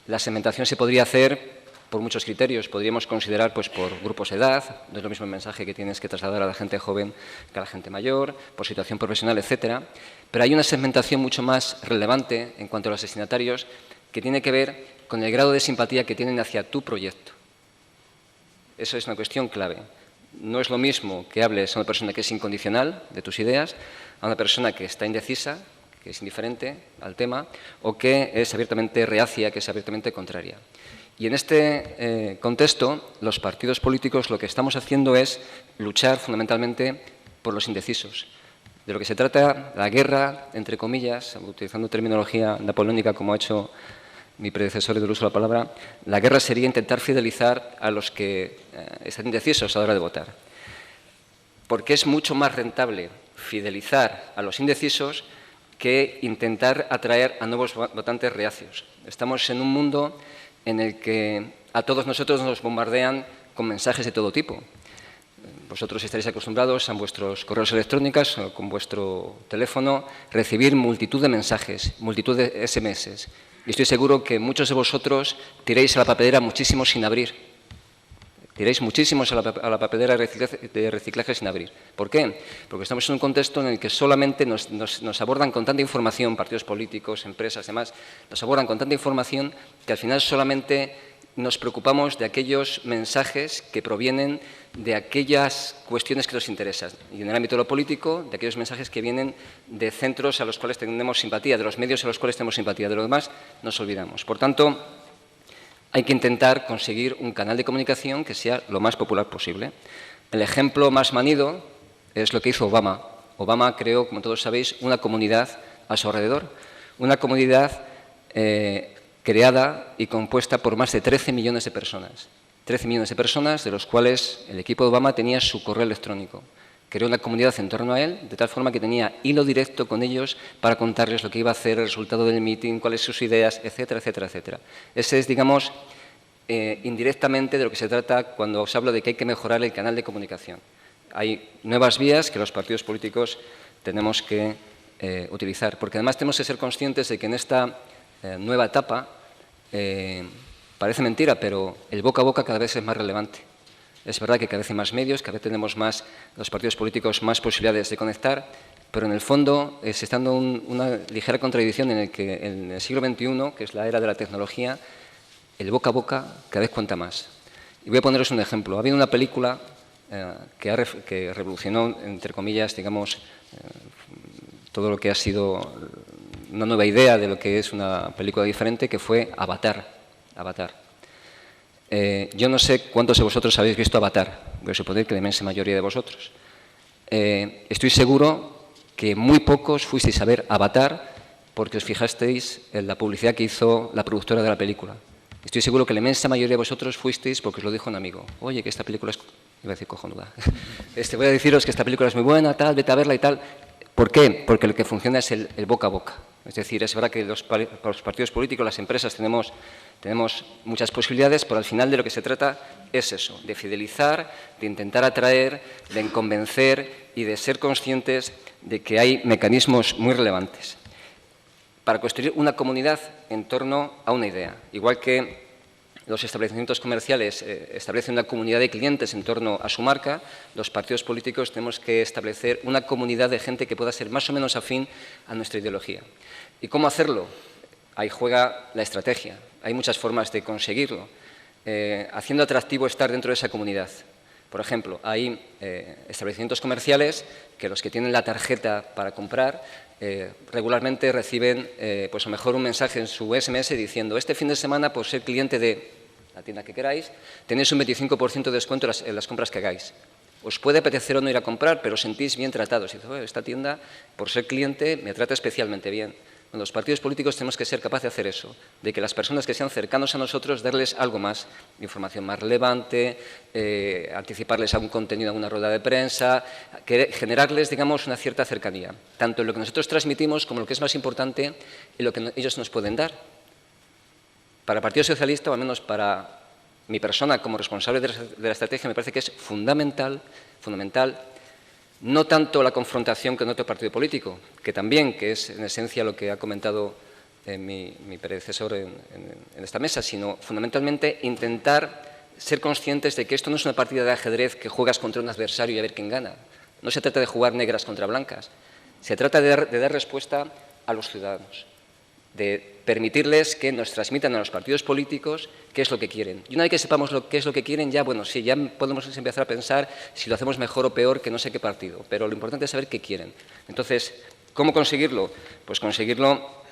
La segmentación se podría hacer por muchos criterios. Podríamos considerar pues, por grupos de edad, no es lo mismo el mensaje que tienes que trasladar a la gente joven que a la gente mayor, por situación profesional, etcétera. Pero hay una segmentación mucho más relevante en cuanto a los destinatarios que tiene que ver con el grado de simpatía que tienen hacia tu proyecto. Eso es una cuestión clave. No es lo mismo que hables a una persona que es incondicional de tus ideas, a una persona que está indecisa, que es indiferente al tema, o que es abiertamente reacia, que es abiertamente contraria. Y en este contexto, los partidos políticos lo que estamos haciendo es luchar fundamentalmente por los indecisos. De lo que se trata, la guerra, entre comillas, utilizando terminología napoleónica como ha hecho mi predecesor del uso de la palabra, la guerra sería intentar fidelizar a los que están indecisos a la hora de votar. Porque es mucho más rentable fidelizar a los indecisos que intentar atraer a nuevos votantes reacios. Estamos en un mundo en el que a todos nosotros nos bombardean con mensajes de todo tipo. Vosotros estaréis acostumbrados a vuestros correos electrónicos o con vuestro teléfono recibir multitud de mensajes, multitud de SMS. Y estoy seguro que muchos de vosotros tiréis a la papelera muchísimo sin abrir. Tiréis muchísimos a la papelera de reciclaje sin abrir. ¿Por qué? Porque estamos en un contexto en el que solamente nos abordan con tanta información, partidos políticos, empresas, demás, nos abordan con tanta información que al final solamente nos preocupamos de aquellos mensajes que provienen de aquellas cuestiones que nos interesan. Y en el ámbito de lo político, de aquellos mensajes que vienen de centros a los cuales tenemos simpatía, de los medios a los cuales tenemos simpatía. De lo demás nos olvidamos. Por tanto, hay que intentar conseguir un canal de comunicación que sea lo más popular posible. El ejemplo más manido es lo que hizo Obama. Obama creó, como todos sabéis, una comunidad a su alrededor. Una comunidad creada y compuesta por más de 13 millones de personas. 13 millones de personas, de los cuales el equipo de Obama tenía su correo electrónico. Creó una comunidad en torno a él, de tal forma que tenía hilo directo con ellos para contarles lo que iba a hacer, el resultado del meeting, cuáles son sus ideas, etcétera, etcétera, etcétera. Ese es, digamos, indirectamente de lo que se trata cuando os hablo de que hay que mejorar el canal de comunicación. Hay nuevas vías que los partidos políticos tenemos que utilizar, porque además tenemos que ser conscientes de que en esta nueva etapa, parece mentira, pero el boca a boca cada vez es más relevante. Es verdad que cada vez hay más medios, cada vez tenemos más, los partidos políticos, más posibilidades de conectar, pero en el fondo se está dando una ligera contradicción en el que en el siglo XXI, que es la era de la tecnología, el boca a boca cada vez cuenta más. Y voy a poneros un ejemplo. Ha habido una película que revolucionó, entre comillas, digamos, todo lo que ha sido una nueva idea de lo que es una película diferente, que fue Avatar. Yo no sé cuántos de vosotros habéis visto Avatar, voy a suponer que la inmensa mayoría de vosotros. Estoy seguro que muy pocos fuisteis a ver Avatar porque os fijasteis en la publicidad que hizo la productora de la película. Estoy seguro que la inmensa mayoría de vosotros fuisteis porque os lo dijo un amigo. Oye, que esta película es... Iba a decir cojonuda. Voy a deciros que esta película es muy buena, tal, vete a verla y tal. ¿Por qué? Porque lo que funciona es el boca a boca. Es decir, es verdad que los partidos políticos, las empresas, tenemos muchas posibilidades, pero al final de lo que se trata es eso, de fidelizar, de intentar atraer, de convencer y de ser conscientes de que hay mecanismos muy relevantes para construir una comunidad en torno a una idea. Igual que los establecimientos comerciales establecen una comunidad de clientes en torno a su marca, los partidos políticos tenemos que establecer una comunidad de gente que pueda ser más o menos afín a nuestra ideología. ¿Y cómo hacerlo? Ahí juega la estrategia. Hay muchas formas de conseguirlo. Haciendo atractivo estar dentro de esa comunidad. Por ejemplo, hay establecimientos comerciales que los que tienen la tarjeta para comprar regularmente reciben pues a lo mejor un mensaje en su SMS diciendo este fin de semana, por ser cliente de la tienda que queráis, tenéis un 25% de descuento en las compras que hagáis. Os puede apetecer o no ir a comprar, pero os sentís bien tratados. Y dices, esta tienda, por ser cliente, me trata especialmente bien. Bueno, los partidos políticos tenemos que ser capaces de hacer eso, de que las personas que sean cercanos a nosotros, darles algo más, información más relevante, anticiparles algún contenido en una rueda de prensa, generarles, digamos, una cierta cercanía, tanto en lo que nosotros transmitimos como en lo que es más importante, en lo que ellos nos pueden dar. Para el Partido Socialista, o al menos para mi persona como responsable de la estrategia me parece que es fundamental, no tanto la confrontación con otro partido político, que también, que es en esencia lo que ha comentado mi predecesor en esta mesa, sino fundamentalmente intentar ser conscientes de que esto no es una partida de ajedrez que juegas contra un adversario y a ver quién gana. No se trata de jugar negras contra blancas, se trata de dar respuesta a los ciudadanos, de permitirles que nos transmitan a los partidos políticos qué es lo que quieren. Y una vez que sepamos qué es lo que quieren, ya, bueno, sí, ya podemos empezar a pensar si lo hacemos mejor o peor que no sé qué partido, pero lo importante es saber qué quieren. Entonces, ¿cómo conseguirlo? Pues conseguirlo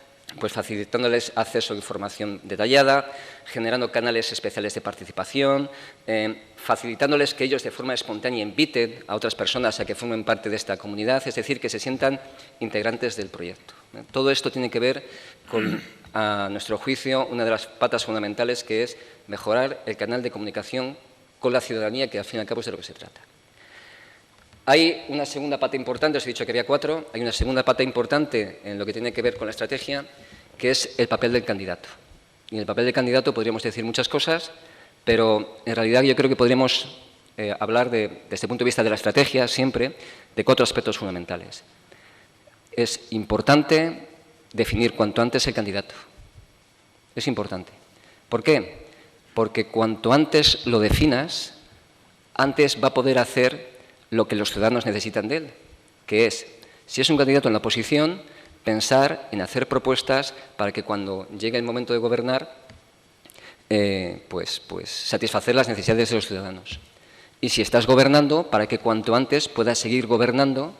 facilitándoles acceso a información detallada, generando canales especiales de participación, facilitándoles que ellos de forma espontánea inviten a otras personas a que formen parte de esta comunidad, es decir, que se sientan integrantes del proyecto. Todo esto tiene que ver con, a nuestro juicio, una de las patas fundamentales, que es mejorar el canal de comunicación con la ciudadanía, que al fin y al cabo es de lo que se trata. Hay una segunda pata importante, os he dicho que había 4, hay una segunda pata importante en lo que tiene que ver con la estrategia, que es el papel del candidato. Y en el papel del candidato podríamos decir muchas cosas, pero en realidad yo creo que podríamos hablar, desde el punto de vista de la estrategia, siempre, de 4 aspectos fundamentales. Es importante definir cuanto antes el candidato. Es importante. ¿Por qué? Porque cuanto antes lo definas, antes va a poder hacer lo que los ciudadanos necesitan de él, que es, si es un candidato en la oposición, pensar en hacer propuestas para que cuando llegue el momento de gobernar, pues satisfacer las necesidades de los ciudadanos. Y si estás gobernando, para que cuanto antes puedas seguir gobernando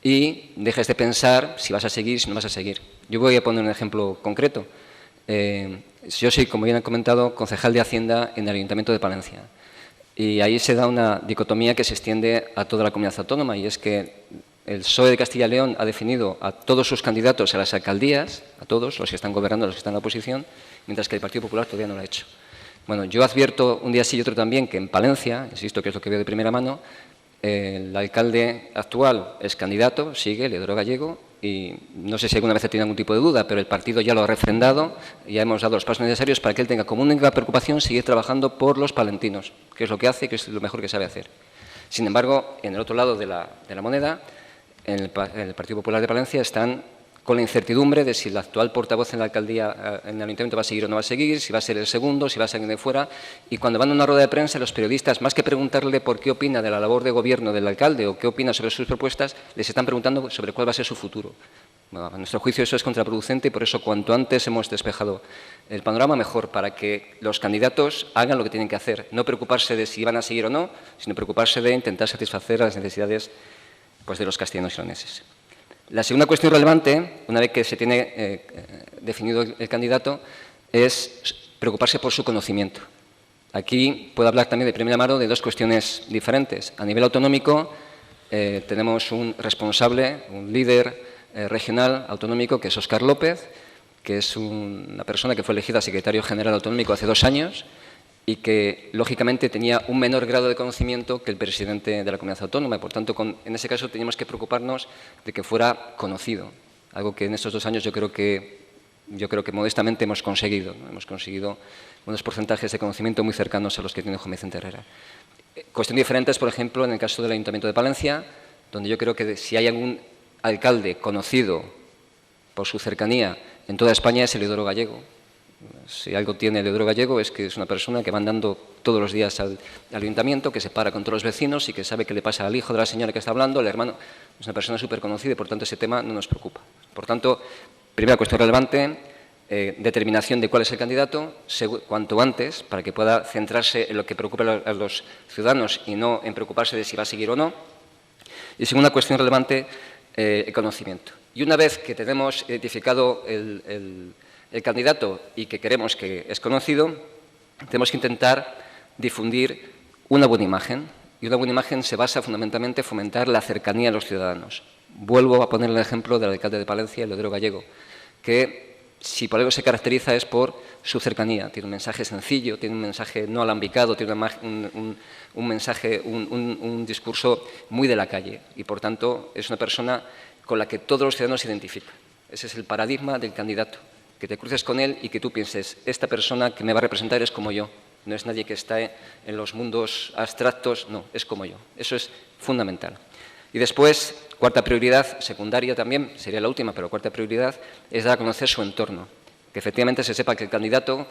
y dejes de pensar si vas a seguir, si no vas a seguir. Yo voy a poner un ejemplo concreto. Yo soy, como bien han comentado, concejal de Hacienda en el Ayuntamiento de Palencia. Y ahí se da una dicotomía que se extiende a toda la comunidad autónoma, y es que el PSOE de Castilla y León ha definido a todos sus candidatos a las alcaldías, a todos, los que están gobernando, los que están en la oposición, mientras que el Partido Popular todavía no lo ha hecho. Bueno, yo advierto un día sí y otro también que en Palencia, insisto que es lo que veo de primera mano, el alcalde actual es candidato, sigue, Leodoro Gallego, y no sé si alguna vez ha tenido algún tipo de duda, pero el partido ya lo ha refrendado, ya hemos dado los pasos necesarios para que él tenga como única preocupación seguir trabajando por los palentinos, que es lo que hace, que es lo mejor que sabe hacer. Sin embargo, en el otro lado de la moneda, en el Partido Popular de Palencia están con la incertidumbre de si el actual portavoz en la alcaldía, en el ayuntamiento, va a seguir o no va a seguir, si va a ser el segundo, si va a ser alguien de fuera. Y cuando van a una rueda de prensa, los periodistas, más que preguntarle por qué opina de la labor de gobierno del alcalde o qué opina sobre sus propuestas, les están preguntando sobre cuál va a ser su futuro. Bueno, a nuestro juicio eso es contraproducente y por eso cuanto antes hemos despejado el panorama, mejor, para que los candidatos hagan lo que tienen que hacer. No preocuparse de si van a seguir o no, sino preocuparse de intentar satisfacer las necesidades de los castellanos y leoneses. La segunda cuestión relevante, una vez que se tiene definido el candidato, es preocuparse por su conocimiento. Aquí puedo hablar también de primera mano de 2 cuestiones diferentes. A nivel autonómico tenemos un responsable, un líder regional autonómico, que es Óscar López, que es una persona que fue elegida secretario general autonómico hace 2 años y que, lógicamente, tenía un menor grado de conocimiento que el presidente de la comunidad autónoma. Y, por tanto, en ese caso teníamos que preocuparnos de que fuera conocido, algo que en estos 2 años yo creo que modestamente hemos conseguido, ¿no? Hemos conseguido unos porcentajes de conocimiento muy cercanos a los que tiene Juan Vicente Herrera. Cuestión diferente es, por ejemplo, en el caso del Ayuntamiento de Palencia, donde yo creo que si hay algún alcalde conocido por su cercanía en toda España es Leodoro Gallego. Si algo tiene Leodoro Gallego es que es una persona que va andando todos los días al ayuntamiento, que se para con todos los vecinos y que sabe qué le pasa al hijo de la señora que está hablando, el hermano. Es una persona súper conocida y, por tanto, ese tema no nos preocupa. Por tanto, primera cuestión relevante, determinación de cuál es el candidato, cuanto antes, para que pueda centrarse en lo que preocupa a los ciudadanos y no en preocuparse de si va a seguir o no. Y segunda cuestión relevante, el conocimiento. Y una vez que tenemos identificado el candidato y que queremos que es conocido, tenemos que intentar difundir una buena imagen. Y una buena imagen se basa fundamentalmente en fomentar la cercanía a los ciudadanos. Vuelvo a poner el ejemplo del alcalde de Palencia, Leodoro Gallego, que si por algo se caracteriza es por su cercanía. Tiene un mensaje sencillo, tiene un mensaje no alambicado, tiene un mensaje, un discurso muy de la calle. Y, por tanto, es una persona con la que todos los ciudadanos se identifican. Ese es el paradigma del candidato. Que te cruces con él y que tú pienses, esta persona que me va a representar es como yo. no es nadie que está en los mundos abstractos, no, es como yo. Eso es fundamental. Y después, cuarta prioridad, secundaria también, sería la última, pero cuarta prioridad, es dar a conocer su entorno. Que efectivamente se sepa que el candidato,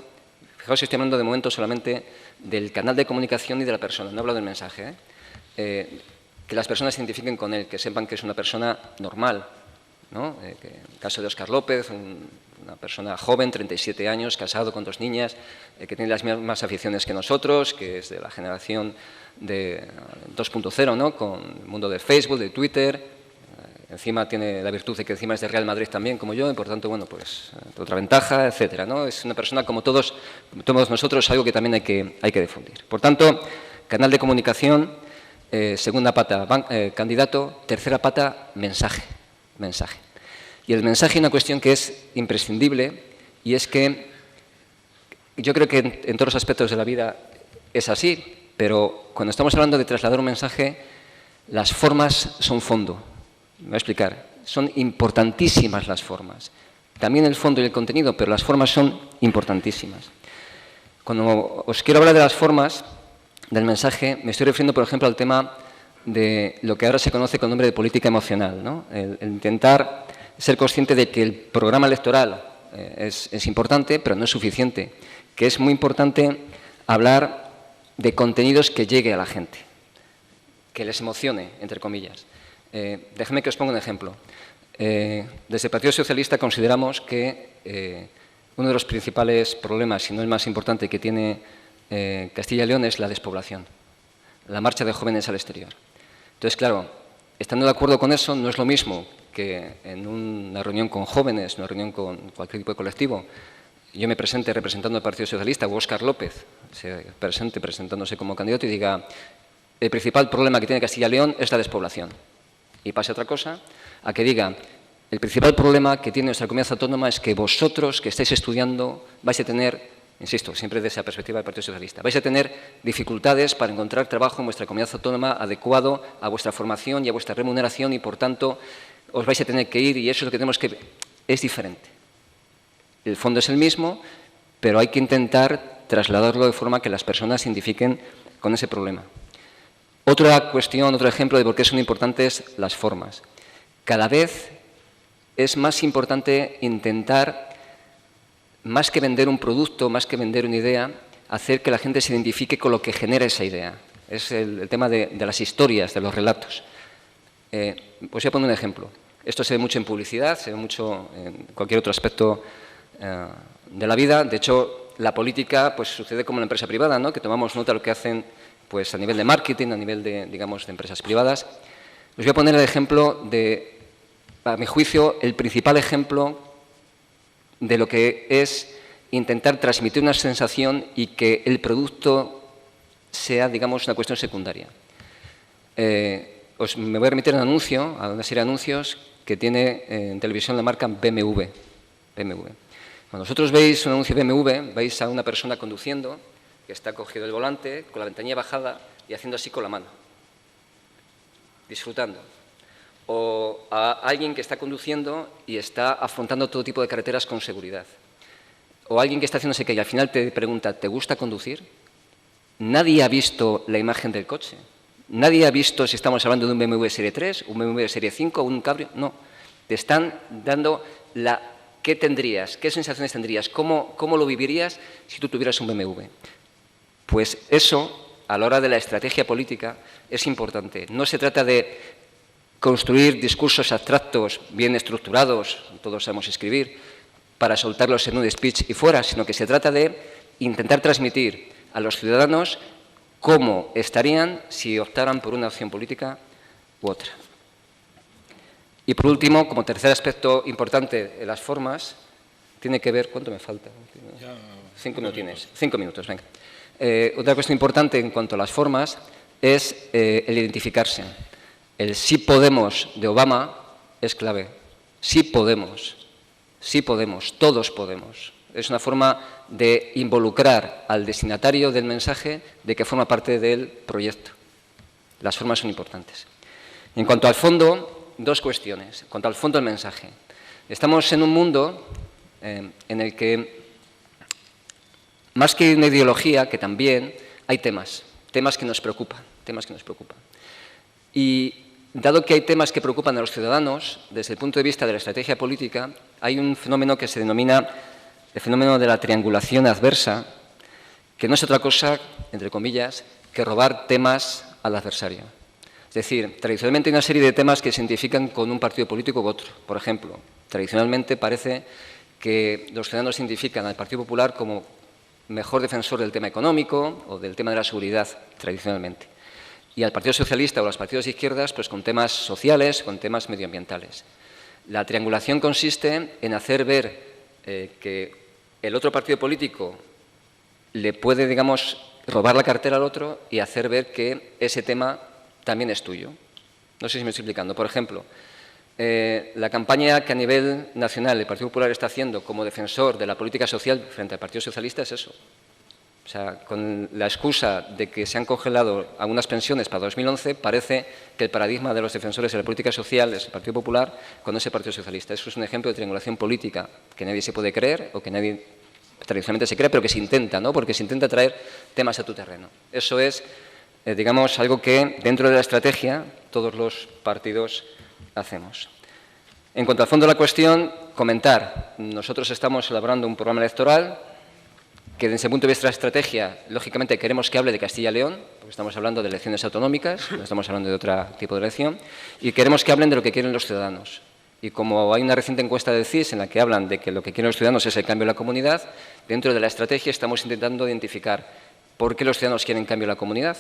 fijaos, estoy hablando de momento solamente del canal de comunicación y de la persona, no hablo del mensaje, que las personas se identifiquen con él, que sepan que es una persona normal, ¿no? Que en el caso de Óscar López, una persona joven, 37 años, casado con 2 niñas, que tiene las mismas aficiones que nosotros, que es de la generación de 2.0, ¿no? Con el mundo de Facebook, de Twitter. Encima tiene la virtud de que encima es de Real Madrid también, como yo, y por tanto, bueno, pues otra ventaja, etcétera, ¿no? Es una persona como todos nosotros, algo que también hay que difundir. Por tanto, canal de comunicación, segunda pata, candidato, tercera pata, mensaje. Y el mensaje es una cuestión que es imprescindible, y es que yo creo que en todos los aspectos de la vida es así, pero cuando estamos hablando de trasladar un mensaje, las formas son fondo. Me voy a explicar. Son importantísimas las formas. También el fondo y el contenido, pero las formas son importantísimas. Cuando os quiero hablar de las formas del mensaje, me estoy refiriendo, por ejemplo, al tema de lo que ahora se conoce con el nombre de política emocional, ¿no? El intentar ser consciente de que el programa electoral es importante, pero no es suficiente, que es muy importante hablar de contenidos que llegue a la gente, que les emocione, entre comillas. Déjenme que os ponga un ejemplo. Desde el Partido Socialista consideramos que uno de los principales problemas, si no el más importante, que tiene Castilla y León es la despoblación, la marcha de jóvenes al exterior. Entonces, claro, estando de acuerdo con eso, no es lo mismo que en una reunión con jóvenes, una reunión con cualquier tipo de colectivo, yo me presente representando al Partido Socialista o Óscar López se presente presentándose como candidato y diga el principal problema que tiene Castilla y León es la despoblación. Y pase otra cosa, a que diga el principal problema que tiene nuestra comunidad autónoma es que vosotros que estáis estudiando vais a tener, insisto, siempre desde esa perspectiva del Partido Socialista, vais a tener dificultades para encontrar trabajo en vuestra comunidad autónoma adecuado a vuestra formación y a vuestra remuneración y, por tanto, os vais a tener que ir y eso es lo que tenemos que... Es diferente. El fondo es el mismo, pero hay que intentar trasladarlo de forma que las personas se identifiquen con ese problema. Otra cuestión, otro ejemplo de por qué son importantes las formas. Cada vez es más importante intentar, más que vender un producto, más que vender una idea, hacer que la gente se identifique con lo que genera esa idea. Es el tema de las historias, de los relatos. Os voy a poner un ejemplo. Esto se ve mucho en publicidad, se ve mucho en cualquier otro aspecto de la vida. De hecho, la política pues sucede como en la empresa privada, ¿no? Que tomamos nota de lo que hacen pues, a nivel de marketing, a nivel de, digamos, de empresas privadas. Os voy a poner el ejemplo de, a mi juicio, el principal ejemplo de lo que es intentar transmitir una sensación y que el producto sea, digamos, una cuestión secundaria. Me voy a remitir a un anuncio, a una serie de anuncios que tiene en televisión la marca BMW. Cuando vosotros veis un anuncio BMW, veis a una persona conduciendo, que está cogido el volante, con la ventanilla bajada y haciendo así con la mano, disfrutando. O a alguien que está conduciendo y está afrontando todo tipo de carreteras con seguridad. O alguien que está haciéndose que y al final te pregunta, ¿te gusta conducir? Nadie ha visto la imagen del coche. Nadie ha visto si estamos hablando de un BMW Serie 3, un BMW Serie 5, un Cabrio. No. Te están dando ¿qué tendrías? ¿Qué sensaciones tendrías? ¿Cómo lo vivirías si tú tuvieras un BMW? Pues eso, a la hora de la estrategia política, es importante. No se trata de construir discursos abstractos, bien estructurados, todos sabemos escribir, para soltarlos en un speech y fuera, sino que se trata de intentar transmitir a los ciudadanos cómo estarían si optaran por una opción política u otra. Y por último, como tercer aspecto importante en las formas, tiene que ver... ¿Cuánto me falta? 5 minutos. 5 minutos, venga. Otra cuestión importante en cuanto a las formas es el identificarse. El sí podemos de Obama es clave. Sí podemos, todos podemos. Es una forma de involucrar al destinatario del mensaje de que forma parte del proyecto. Las formas son importantes. En cuanto al fondo, dos cuestiones. En cuanto al fondo del mensaje. Estamos en un mundo en el que Más que una ideología, que también hay temas que nos preocupan, Y dado que hay temas que preocupan a los ciudadanos, desde el punto de vista de la estrategia política, hay un fenómeno que se denomina el fenómeno de la triangulación adversa, que no es otra cosa, entre comillas, que robar temas al adversario. Es decir, tradicionalmente hay una serie de temas que se identifican con un partido político u otro. Por ejemplo, tradicionalmente parece que los ciudadanos identifican al Partido Popular como mejor defensor del tema económico o del tema de la seguridad, tradicionalmente. Y al Partido Socialista o a los partidos de izquierdas, pues con temas sociales, con temas medioambientales. La triangulación consiste en hacer ver que el otro partido político le puede, digamos, robar la cartera al otro y hacer ver que ese tema también es tuyo. No sé si me estoy explicando. Por ejemplo, la campaña que a nivel nacional el Partido Popular está haciendo como defensor de la política social frente al Partido Socialista es eso. O sea, con la excusa de que se han congelado algunas pensiones para 2011, parece que el paradigma de los defensores de la política social es el Partido Popular con ese Partido Socialista. Eso es un ejemplo de triangulación política que nadie se puede creer o que nadie tradicionalmente se cree, pero que se intenta, ¿no? Porque se intenta traer temas a tu terreno. Eso es, digamos, algo que dentro de la estrategia todos los partidos hacemos. En cuanto al fondo de la cuestión, comentar. Nosotros estamos elaborando un programa electoral que desde el punto de vista de la estrategia, lógicamente queremos que hable de Castilla y León, porque estamos hablando de elecciones autonómicas, no estamos hablando de otro tipo de elección, y queremos que hablen de lo que quieren los ciudadanos. Y como hay una reciente encuesta del CIS en la que hablan de que lo que quieren los ciudadanos es el cambio en la comunidad, dentro de la estrategia estamos intentando identificar por qué los ciudadanos quieren cambio en la comunidad.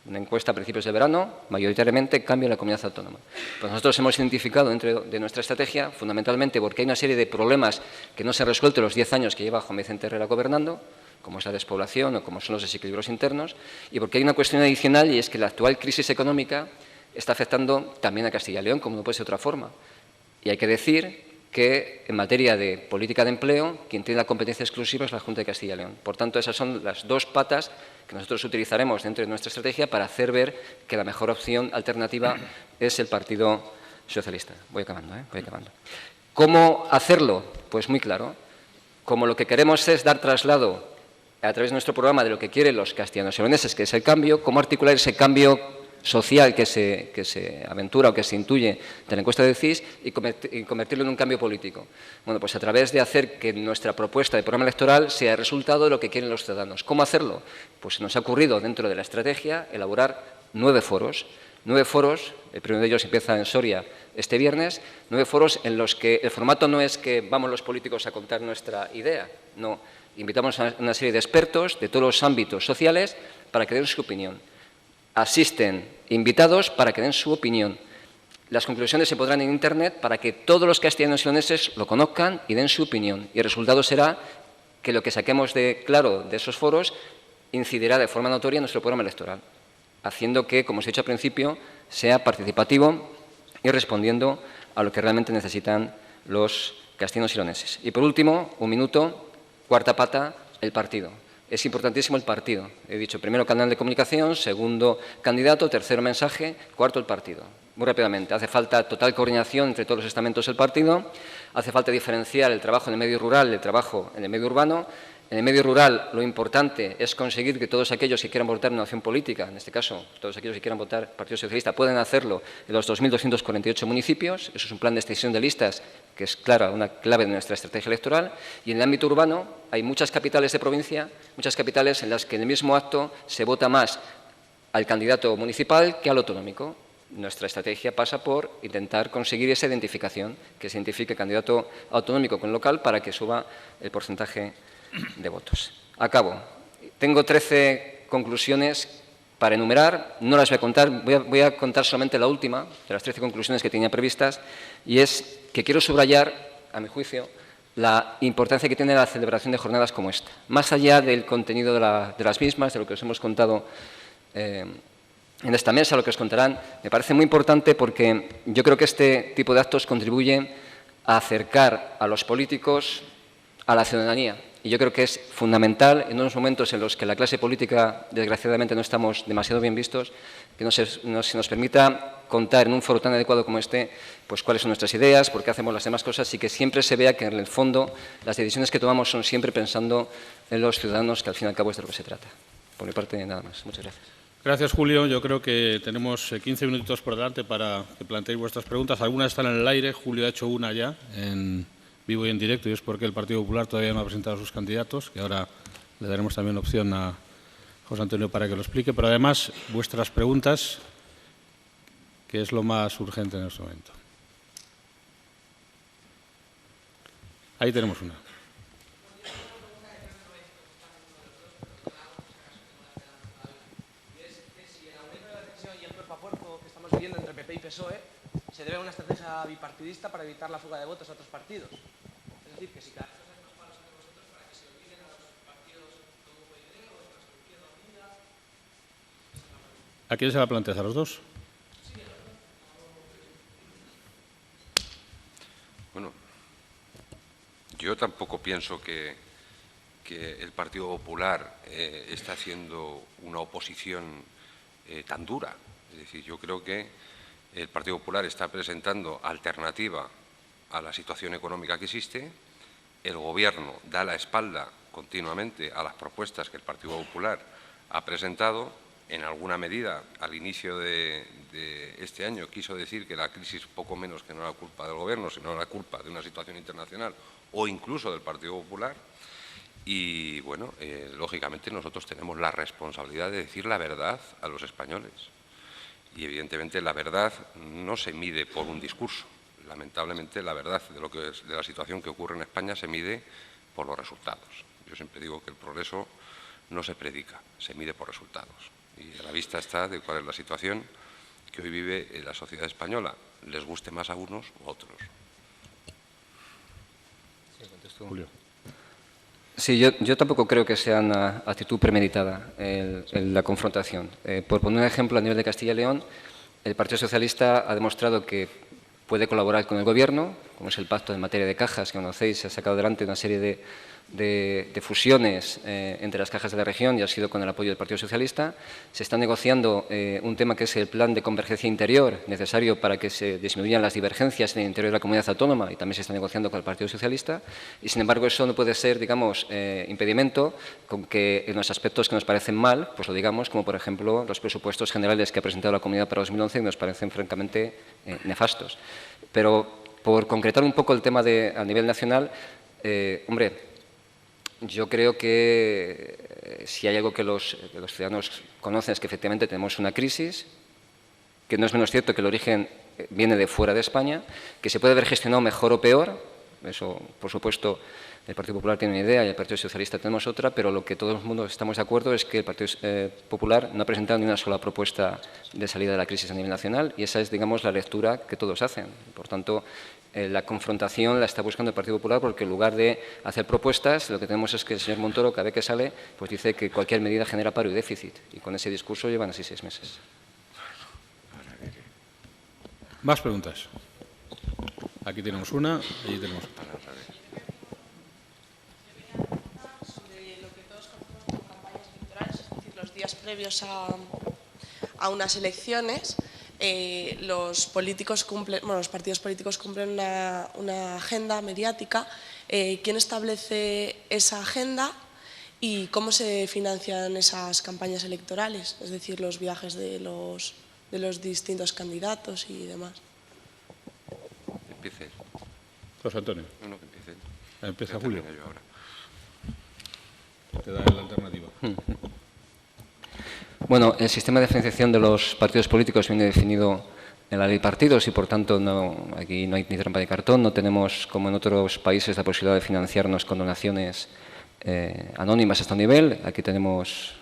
Una encuesta a principios de verano, mayoritariamente cambio en la comunidad autónoma. Pues nosotros hemos identificado dentro de nuestra estrategia, fundamentalmente porque hay una serie de problemas que no se han resuelto en los 10 años que lleva Juan Vicente Herrera gobernando, como es la despoblación o como son los desequilibrios internos, y porque hay una cuestión adicional y es que la actual crisis económica está afectando también a Castilla y León, como no puede ser de otra forma. Y hay que decir que en materia de política de empleo, quien tiene la competencia exclusiva es la Junta de Castilla y León. Por tanto, esas son las dos patas que nosotros utilizaremos dentro de nuestra estrategia para hacer ver que la mejor opción alternativa es el Partido Socialista. Voy acabando. ¿Cómo hacerlo? Pues muy claro. Como lo que queremos es dar traslado a través de nuestro programa de lo que quieren los castellanos y leoneses, que es el cambio, cómo articular ese cambio social que se aventura o que se intuye de la encuesta del CIS y convertirlo en un cambio político. Bueno, pues a través de hacer que nuestra propuesta de programa electoral sea el resultado de lo que quieren los ciudadanos. ¿Cómo hacerlo? Pues se nos ha ocurrido dentro de la estrategia elaborar 9 foros. 9 foros, el primero de ellos empieza en Soria este viernes, 9 foros en los que el formato no es que vamos los políticos a contar nuestra idea, no. Invitamos a una serie de expertos de todos los ámbitos sociales para que den su opinión. Asisten invitados para que den su opinión. Las conclusiones se podrán en Internet para que todos los castellanos y leoneses lo conozcan y den su opinión. Y el resultado será que lo que saquemos de claro de esos foros incidirá de forma notoria en nuestro programa electoral, haciendo que, como os he dicho al principio, sea participativo y respondiendo a lo que realmente necesitan los castellanos y leoneses. Y por último, un minuto, cuarta pata, el partido. Es importantísimo el partido. He dicho, primero canal de comunicación, segundo candidato, tercero mensaje, cuarto el partido. Muy rápidamente, hace falta total coordinación entre todos los estamentos del partido, hace falta diferenciar el trabajo en el medio rural del trabajo en el medio urbano. En el medio rural lo importante es conseguir que todos aquellos que quieran votar en una acción política, en este caso todos aquellos que quieran votar Partido Socialista, puedan hacerlo en los 2.248 municipios. Eso es un plan de extensión de listas que es, claro, una clave de nuestra estrategia electoral. Y en el ámbito urbano hay muchas capitales de provincia, muchas capitales en las que en el mismo acto se vota más al candidato municipal que al autonómico. Nuestra estrategia pasa por intentar conseguir esa identificación, que se identifique el candidato autonómico con el local para que suba el porcentaje de votos. Acabo. Tengo 13 conclusiones para enumerar, no las voy a contar, voy a contar solamente la última de las 13 conclusiones que tenía previstas, y es que quiero subrayar, a mi juicio, la importancia que tiene la celebración de jornadas como esta. Más allá del contenido de las mismas, de lo que os hemos contado en esta mesa, lo que os contarán, me parece muy importante porque yo creo que este tipo de actos contribuyen a acercar a los políticos a la ciudadanía, Y yo creo que es fundamental en unos momentos en los que la clase política, desgraciadamente, no estamos demasiado bien vistos, que se nos permita contar en un foro tan adecuado como este, pues cuáles son nuestras ideas, por qué hacemos las demás cosas y que siempre se vea que en el fondo las decisiones que tomamos son siempre pensando en los ciudadanos, que al fin y al cabo es de lo que se trata. Por mi parte, nada más. Muchas gracias. Gracias, Julio. Yo creo que tenemos 15 minutos por delante para que planteéis vuestras preguntas. Algunas están en el aire. Julio ha hecho una ya en vivo y en directo, y es porque el Partido Popular todavía no ha presentado a sus candidatos, que ahora le daremos también opción a José Antonio para que lo explique. Pero además, vuestras preguntas, que es lo más urgente en este momento. Ahí tenemos una. Viviendo entre PP y PSOE, se debe a una estrategia bipartidista para evitar la fuga de votos a otros partidos. Es decir, que si cada vez nos palos entre vosotros para que se olviden a los partidos como UPyD o Nuestra Izquierda Unida. ¿A quién se la planteas? ¿A los dos? Bueno, yo tampoco pienso que el Partido Popular está haciendo una oposición tan dura. Es decir, yo creo que el Partido Popular está presentando alternativa a la situación económica que existe. El Gobierno da la espalda continuamente a las propuestas que el Partido Popular ha presentado. En alguna medida, al inicio de este año, quiso decir que la crisis poco menos que no era culpa del Gobierno, sino era culpa de una situación internacional o incluso del Partido Popular. Y, bueno, lógicamente nosotros tenemos la responsabilidad de decir la verdad a los españoles. Y, evidentemente, la verdad no se mide por un discurso. Lamentablemente, la verdad de la situación que ocurre en España se mide por los resultados. Yo siempre digo que el progreso no se predica, se mide por resultados. Y a la vista está de cuál es la situación que hoy vive la sociedad española, les guste más a unos u otros. Julio. Sí, yo tampoco creo que sea una actitud premeditada la confrontación. Por poner un ejemplo, a nivel de Castilla y León, el Partido Socialista ha demostrado que puede colaborar con el Gobierno, como es el pacto en materia de cajas, que conocéis, se ha sacado adelante una serie de fusiones entre las cajas de la región y ha sido con el apoyo del Partido Socialista. Se está negociando un tema que es el plan de convergencia interior necesario para que se disminuyan las divergencias en el interior de la comunidad autónoma y también se está negociando con el Partido Socialista. Y, sin embargo, eso no puede ser, digamos, impedimento con que en los aspectos que nos parecen mal, pues lo digamos, como por ejemplo los presupuestos generales que ha presentado la Comunidad para 2011 y nos parecen francamente nefastos. Pero, por concretar un poco el tema a nivel nacional, hombre, yo creo que si hay algo que los ciudadanos conocen es que efectivamente tenemos una crisis, que no es menos cierto que el origen viene de fuera de España, que se puede haber gestionado mejor o peor. Eso, por supuesto, el Partido Popular tiene una idea y el Partido Socialista tenemos otra, pero lo que todo el mundo estamos de acuerdo es que el Partido Popular no ha presentado ni una sola propuesta de salida de la crisis a nivel nacional y esa es, digamos, la lectura que todos hacen. Por tanto, la confrontación la está buscando el Partido Popular porque en lugar de hacer propuestas, lo que tenemos es que el señor Montoro, cada vez que sale, pues dice que cualquier medida genera paro y déficit. Y con ese discurso llevan así 6 meses. Más preguntas. Aquí tenemos una, allí tenemos otra. Sobre lo que todos conocemos como campañas electorales, es decir, los días previos a unas elecciones, los partidos políticos cumplen una agenda mediática. ¿Quién establece esa agenda y cómo se financian esas campañas electorales? Es decir, los viajes de los distintos candidatos y demás. Empiece. José Antonio. No, que empiece. Empieza Julio. Yo ahora. Te da la alternativa. Bueno, el sistema de financiación de los partidos políticos viene definido en la ley de partidos y, por tanto, aquí no hay ni trampa de cartón. No tenemos, como en otros países, la posibilidad de financiarnos con donaciones anónimas hasta un nivel. Aquí tenemos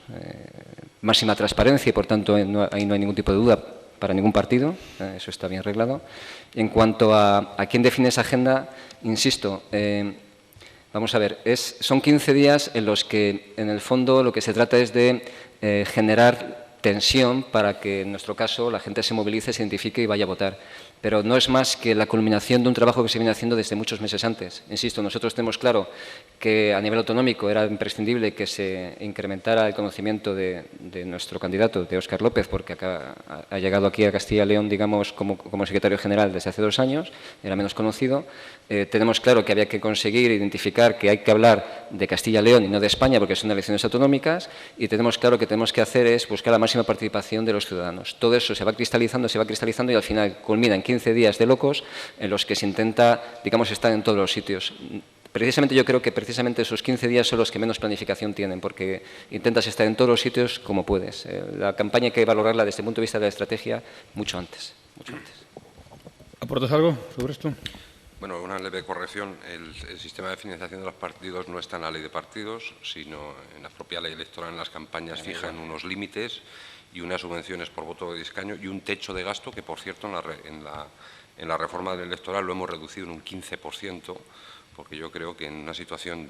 máxima transparencia y, por tanto, ahí no hay ningún tipo de duda para ningún partido. Eso está bien arreglado. En cuanto a quién define esa agenda, insisto, vamos a ver, son 15 días en los que, en el fondo, lo que se trata es de generar tensión para que, en nuestro caso, la gente se movilice, se identifique y vaya a votar. Pero no es más que la culminación de un trabajo que se viene haciendo desde muchos meses antes. Insisto, nosotros tenemos claro que a nivel autonómico era imprescindible que se incrementara el conocimiento de nuestro candidato, de Óscar López, porque ha llegado aquí a Castilla y León, digamos, como secretario general desde hace 2 años, era menos conocido. Tenemos claro que había que conseguir identificar que hay que hablar de Castilla y León y no de España, porque son elecciones autonómicas, y tenemos claro que tenemos que hacer es buscar la máxima participación de los ciudadanos. Todo eso se va cristalizando y al final culmina en 15 días de locos en los que se intenta, digamos, estar en todos los sitios. Precisamente yo creo que precisamente esos 15 días son los que menos planificación tienen, porque intentas estar en todos los sitios como puedes. La campaña hay que valorarla desde el punto de vista de la estrategia mucho antes. ¿Aportas algo sobre esto? Bueno, una leve corrección. El sistema de financiación de los partidos no está en la ley de partidos, sino en la propia ley electoral. En las campañas fijan unos límites y unas subvenciones por voto de escaño y un techo de gasto que, por cierto, en la reforma electoral lo hemos reducido en un 15%, porque yo creo que en una situación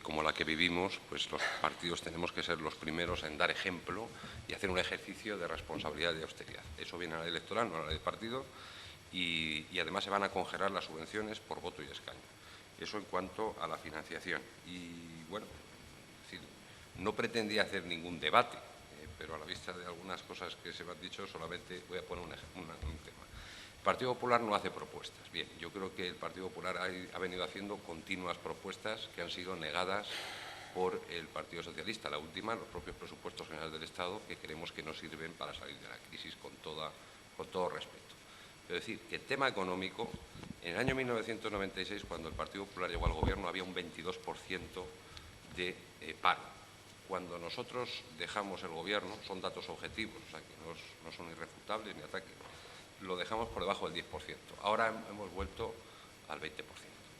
como la que vivimos, pues los partidos tenemos que ser los primeros en dar ejemplo y hacer un ejercicio de responsabilidad y de austeridad. Eso viene en la ley electoral, no en la ley de partido, y además se van a congelar las subvenciones por voto y escaño. Eso en cuanto a la financiación. Y, bueno, es decir, no pretendía hacer ningún debate, pero a la vista de algunas cosas que se me han dicho, solamente voy a poner un tema. El Partido Popular no hace propuestas. Bien, yo creo que el Partido Popular ha venido haciendo continuas propuestas que han sido negadas por el Partido Socialista. La última, los propios presupuestos generales del Estado, que creemos que no sirven para salir de la crisis con todo respeto. Es decir, que el tema económico, en el año 1996, cuando el Partido Popular llegó al Gobierno, había un 22% de paro. Cuando nosotros dejamos el Gobierno, son datos objetivos, o sea que no son irrefutables ni ataques, lo dejamos por debajo del 10%. Ahora hemos vuelto al 20%.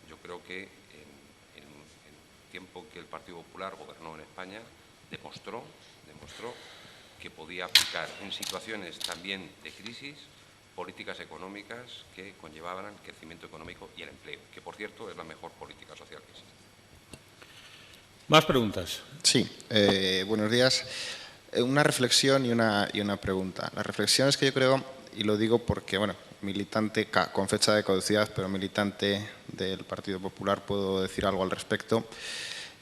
Yo creo que en el tiempo que el Partido Popular gobernó en España, demostró que podía aplicar en situaciones también de crisis políticas económicas que conllevaban el crecimiento económico y el empleo, que, por cierto, es la mejor política social que existe. ¿Más preguntas? Sí, buenos días. Una reflexión y una pregunta. La reflexión es que yo creo, y lo digo porque, bueno, militante con fecha de caducidad, pero militante del Partido Popular, puedo decir algo al respecto.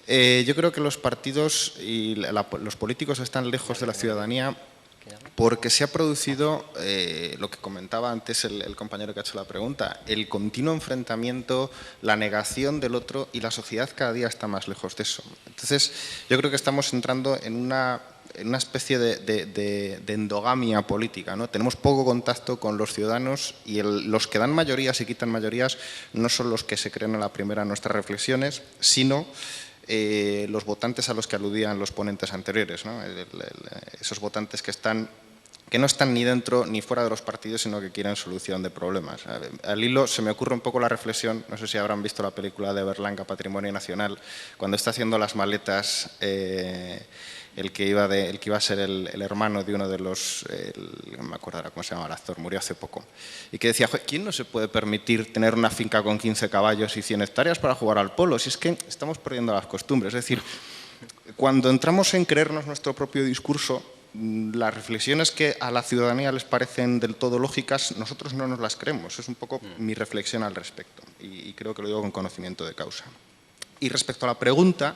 Yo creo que los partidos y los políticos están lejos de la ciudadanía porque se ha producido, lo que comentaba antes el compañero que ha hecho la pregunta, el continuo enfrentamiento, la negación del otro, y la sociedad cada día está más lejos de eso. Entonces, yo creo que estamos entrando en una especie de endogamia política, ¿no? Tenemos poco contacto con los ciudadanos y los que dan mayorías y quitan mayorías no son los que se creen a la primera en nuestras reflexiones, sino los votantes a los que aludían los ponentes anteriores, ¿no? Esos votantes que no están ni dentro ni fuera de los partidos, sino que quieren solución de problemas. Al hilo se me ocurre un poco la reflexión, no sé si habrán visto la película de Berlanga, Patrimonio Nacional, cuando está haciendo las maletas el que iba a ser el hermano de uno de los, no me acuerdo ahora cómo se llamaba el actor, murió hace poco, y que decía, ¿quién no se puede permitir tener una finca con 15 caballos y 100 hectáreas para jugar al polo? Si es que estamos perdiendo las costumbres. Es decir, cuando entramos en creernos nuestro propio discurso, las reflexiones que a la ciudadanía les parecen del todo lógicas, nosotros no nos las creemos. Es un poco mi reflexión al respecto, y creo que lo digo con conocimiento de causa. Y respecto a la pregunta,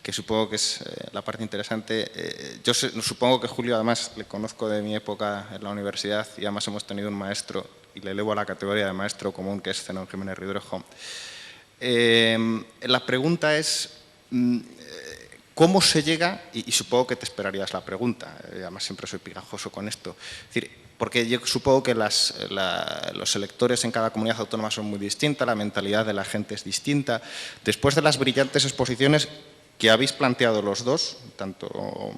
que supongo que es la parte interesante, yo supongo que Julio, además, le conozco de mi época en la universidad, y además hemos tenido un maestro, y le elevo a la categoría de maestro común, que es Zenón Jiménez Ridruejo. La pregunta es, ¿cómo se llega? Y supongo que te esperarías la pregunta, además siempre soy pigajoso con esto. Es decir, porque yo supongo que los electores en cada comunidad autónoma son muy distintas, la mentalidad de la gente es distinta. Después de las brillantes exposiciones que habéis planteado los dos, tanto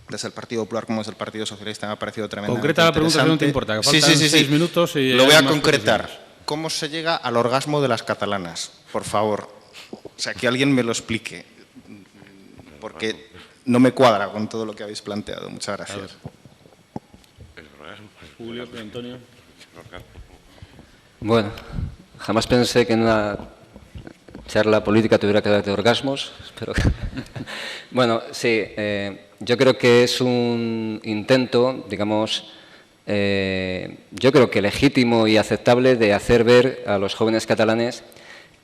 desde el Partido Popular como desde el Partido Socialista, me ha parecido tremendamente Concreta la pregunta, si no te importa, que faltan 6 minutos. Y lo voy a concretar. ¿Cómo se llega al orgasmo de las catalanas? Por favor. O sea, que alguien me lo explique, porque no me cuadra con todo lo que habéis planteado. Muchas gracias. Julio, Antonio. Bueno, jamás pensé que en una charla política tuviera que hablar de orgasmos, pero bueno, sí, yo creo que es un intento, digamos, yo creo que legítimo y aceptable de hacer ver a los jóvenes catalanes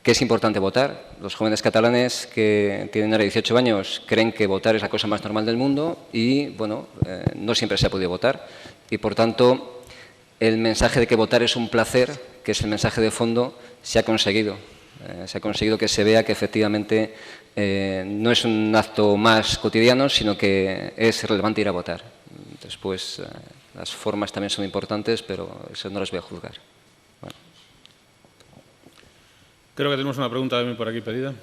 que es importante votar. Los jóvenes catalanes que tienen ahora 18 años creen que votar es la cosa más normal del mundo y, bueno, no siempre se ha podido votar. Y, por tanto, el mensaje de que votar es un placer, que es el mensaje de fondo, se ha conseguido. Se ha conseguido que se vea que, efectivamente, no es un acto más cotidiano, sino que es relevante ir a votar. Después, las formas también son importantes, pero eso no las voy a juzgar. Bueno. Creo que tenemos una pregunta también por aquí pedida.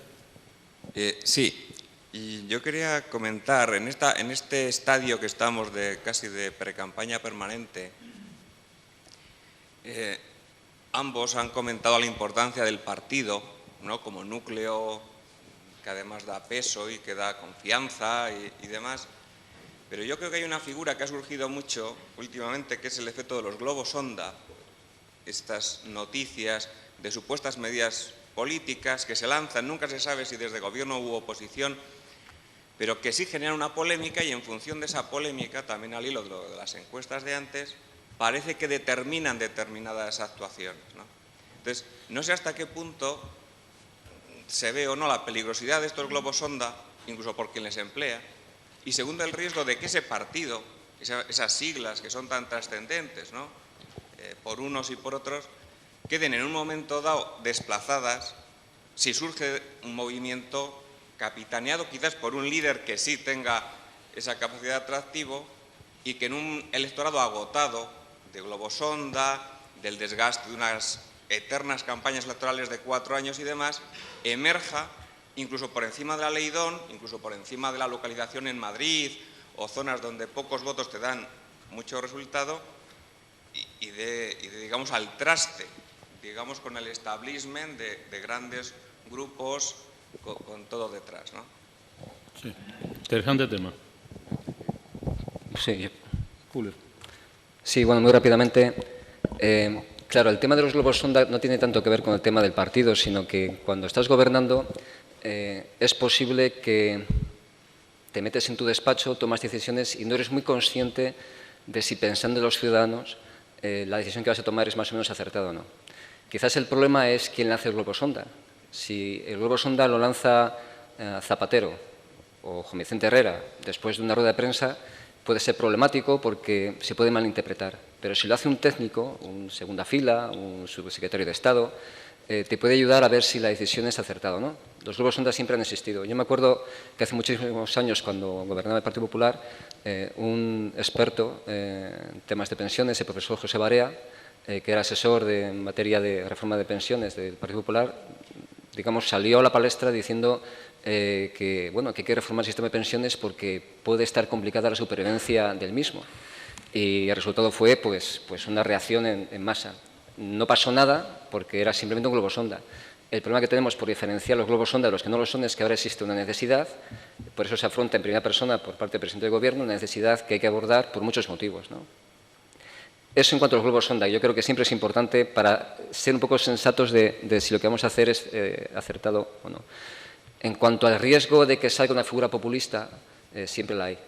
Sí, y yo quería comentar, en este estadio que estamos casi de precampaña permanente, ambos han comentado la importancia del partido, ¿no?, como núcleo que además da peso y que da confianza y demás. Pero yo creo que hay una figura que ha surgido mucho últimamente, que es el efecto de los globos sonda, estas noticias de supuestas medidas políticas que se lanzan, nunca se sabe si desde gobierno u oposición, pero que sí generan una polémica y en función de esa polémica, también al hilo de las encuestas de antes, parece que determinan determinadas actuaciones, ¿no? Entonces, no sé hasta qué punto se ve o no la peligrosidad de estos globos sonda, incluso por quien les emplea, y segundo, el riesgo de que ese partido, esas siglas que son tan trascendentes, ¿no?, por unos y por otros, queden en un momento dado desplazadas si surge un movimiento capitaneado quizás por un líder que sí tenga esa capacidad de atractivo y que en un electorado agotado de globosonda, del desgaste de unas eternas campañas electorales de 4 años y demás, emerja incluso por encima de la ley DON, incluso por encima de la localización en Madrid o zonas donde pocos votos te dan mucho resultado y digamos, al traste, digamos, con el establishment de grandes grupos con todo detrás, ¿no? Sí, interesante tema. Sí, Julio. Sí, bueno, muy rápidamente. Claro, el tema de los globos sonda no tiene tanto que ver con el tema del partido, sino que cuando estás gobernando es posible que te metes en tu despacho, tomas decisiones y no eres muy consciente de si pensando en los ciudadanos la decisión que vas a tomar es más o menos acertada o no. Quizás el problema es quién lanza el globo sonda. Si el globo sonda lo lanza Zapatero o Juan Vicente Herrera después de una rueda de prensa, puede ser problemático porque se puede malinterpretar. Pero si lo hace un técnico, un segunda fila, un subsecretario de Estado, te puede ayudar a ver si la decisión es acertada o no. Los globos sonda siempre han existido. Yo me acuerdo que hace muchísimos años, cuando gobernaba el Partido Popular, un experto en temas de pensiones, el profesor José Barea, que era asesor en materia de reforma de pensiones del Partido Popular, digamos, salió a la palestra diciendo que, bueno, que hay que reformar el sistema de pensiones porque puede estar complicada la supervivencia del mismo. Y el resultado fue pues una reacción en masa. No pasó nada porque era simplemente un globo sonda. El problema que tenemos por diferenciar los globos sonda de los que no lo son es que ahora existe una necesidad, por eso se afronta en primera persona por parte del presidente del Gobierno, una necesidad que hay que abordar por muchos motivos, ¿no? Eso en cuanto a los globos sonda. Yo creo que siempre es importante para ser un poco sensatos de si lo que vamos a hacer es acertado o no. En cuanto al riesgo de que salga una figura populista, siempre la hay.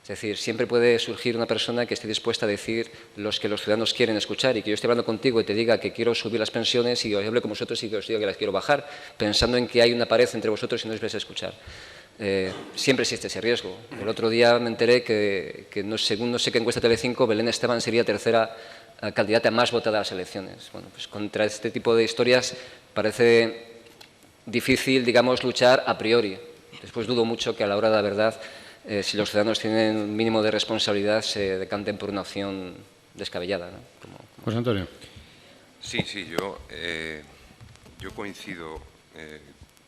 Es decir, siempre puede surgir una persona que esté dispuesta a decir los que los ciudadanos quieren escuchar y que yo esté hablando contigo y te diga que quiero subir las pensiones y os hable con vosotros y que os diga que las quiero bajar, pensando en que hay una pared entre vosotros y no os vais a escuchar. Siempre existe ese riesgo. El otro día me enteré que según no sé qué encuesta Telecinco, Belén Esteban sería tercera candidata más votada a las elecciones. Bueno, pues contra este tipo de historias parece difícil, digamos, luchar a priori. Después dudo mucho que a la hora de la verdad, si los ciudadanos tienen un mínimo de responsabilidad, se decanten por una opción descabellada, ¿no? José Antonio. Sí, yo coincido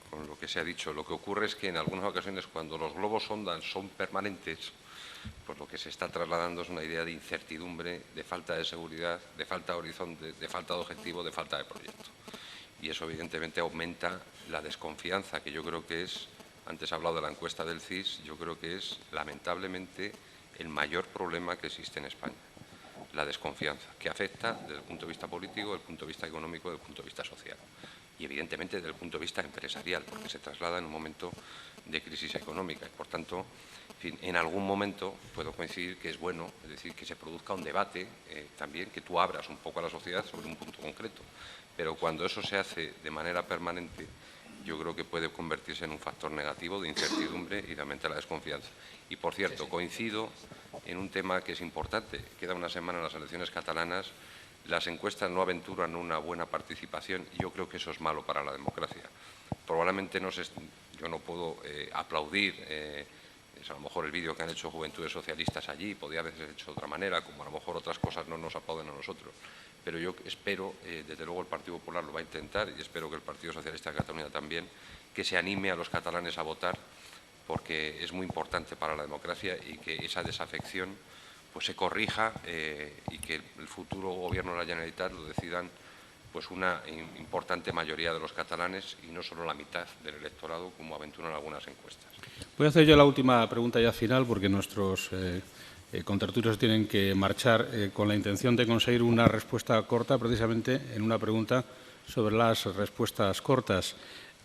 con lo que se ha dicho. Lo que ocurre es que en algunas ocasiones, cuando los globos sonda son permanentes, pues lo que se está trasladando es una idea de incertidumbre, de falta de seguridad, de falta de horizonte, de falta de objetivo, de falta de proyecto. Y eso evidentemente aumenta la desconfianza, que yo creo que es, antes he hablado de la encuesta del CIS, yo creo que es lamentablemente el mayor problema que existe en España. La desconfianza, que afecta desde el punto de vista político, desde el punto de vista económico, desde el punto de vista social. Y evidentemente desde el punto de vista empresarial, porque se traslada en un momento de crisis económica. Y por tanto, fin, en algún momento puedo coincidir que es bueno, es decir, que se produzca un debate también, que tú abras un poco a la sociedad sobre un punto concreto. Pero cuando eso se hace de manera permanente, yo creo que puede convertirse en un factor negativo de incertidumbre y de aumentar la desconfianza. Y, por cierto, coincido en un tema que es importante. Queda una semana en las elecciones catalanas. Las encuestas no aventuran una buena participación y yo creo que eso es malo para la democracia. Probablemente yo no puedo aplaudir a lo mejor el vídeo que han hecho Juventudes Socialistas allí, podría haberse hecho de otra manera, como a lo mejor otras cosas no nos aplauden a nosotros. Pero yo espero, desde luego el Partido Popular lo va a intentar y espero que el Partido Socialista de Cataluña también, que se anime a los catalanes a votar, porque es muy importante para la democracia y que esa desafección pues se corrija y que el futuro gobierno de la Generalitat lo decidan pues una importante mayoría de los catalanes y no solo la mitad del electorado, como aventuran algunas encuestas. Voy a hacer yo la última pregunta ya final, porque nuestros contertulios tienen que marchar con la intención de conseguir una respuesta corta, precisamente en una pregunta sobre las respuestas cortas.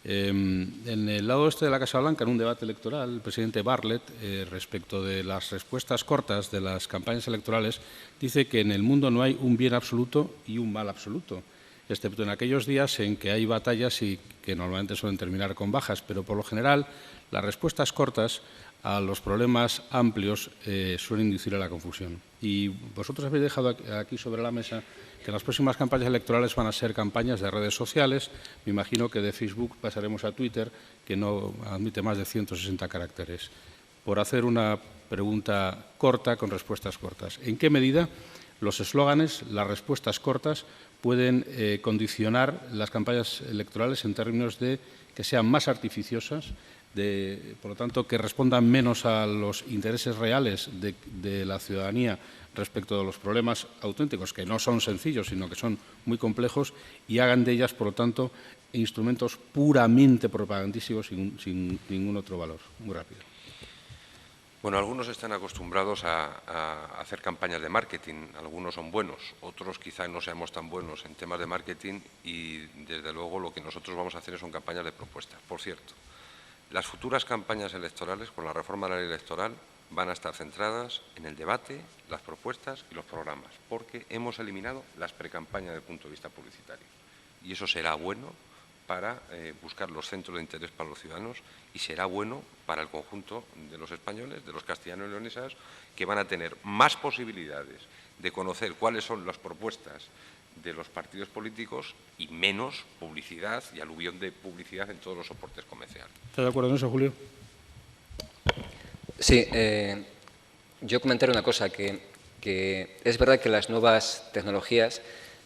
En el lado este de la Casa Blanca, en un debate electoral, el presidente Bartlett, respecto de las respuestas cortas de las campañas electorales, dice que en el mundo no hay un bien absoluto y un mal absoluto, excepto en aquellos días en que hay batallas y que normalmente suelen terminar con bajas, pero por lo general las respuestas cortas a los problemas amplios suelen inducir a la confusión. Y vosotros habéis dejado aquí sobre la mesa que las próximas campañas electorales van a ser campañas de redes sociales. Me imagino que de Facebook pasaremos a Twitter, que no admite más de 160 caracteres. Por hacer una pregunta corta con respuestas cortas. ¿En qué medida los eslóganes, las respuestas cortas, pueden condicionar las campañas electorales en términos de que sean más artificiosas, por lo tanto, que respondan menos a los intereses reales de la ciudadanía respecto de los problemas auténticos, que no son sencillos, sino que son muy complejos, y hagan de ellas, por lo tanto, instrumentos puramente propagandísticos sin ningún otro valor? Muy rápido. Bueno, algunos están acostumbrados a hacer campañas de marketing, algunos son buenos, otros quizá no seamos tan buenos en temas de marketing y, desde luego, lo que nosotros vamos a hacer son campañas de propuestas. Por cierto, las futuras campañas electorales, con la reforma de la ley electoral, van a estar centradas en el debate, las propuestas y los programas, porque hemos eliminado las precampañas desde el punto de vista publicitario. Y eso será bueno para buscar los centros de interés para los ciudadanos y será bueno para el conjunto de los españoles, de los castellanos y leoneses, que van a tener más posibilidades de conocer cuáles son las propuestas de los partidos políticos y menos publicidad y aluvión de publicidad en todos los soportes comerciales. ¿Estás de acuerdo en eso, Julio? Sí, yo comentaré una cosa, que es verdad que las nuevas tecnologías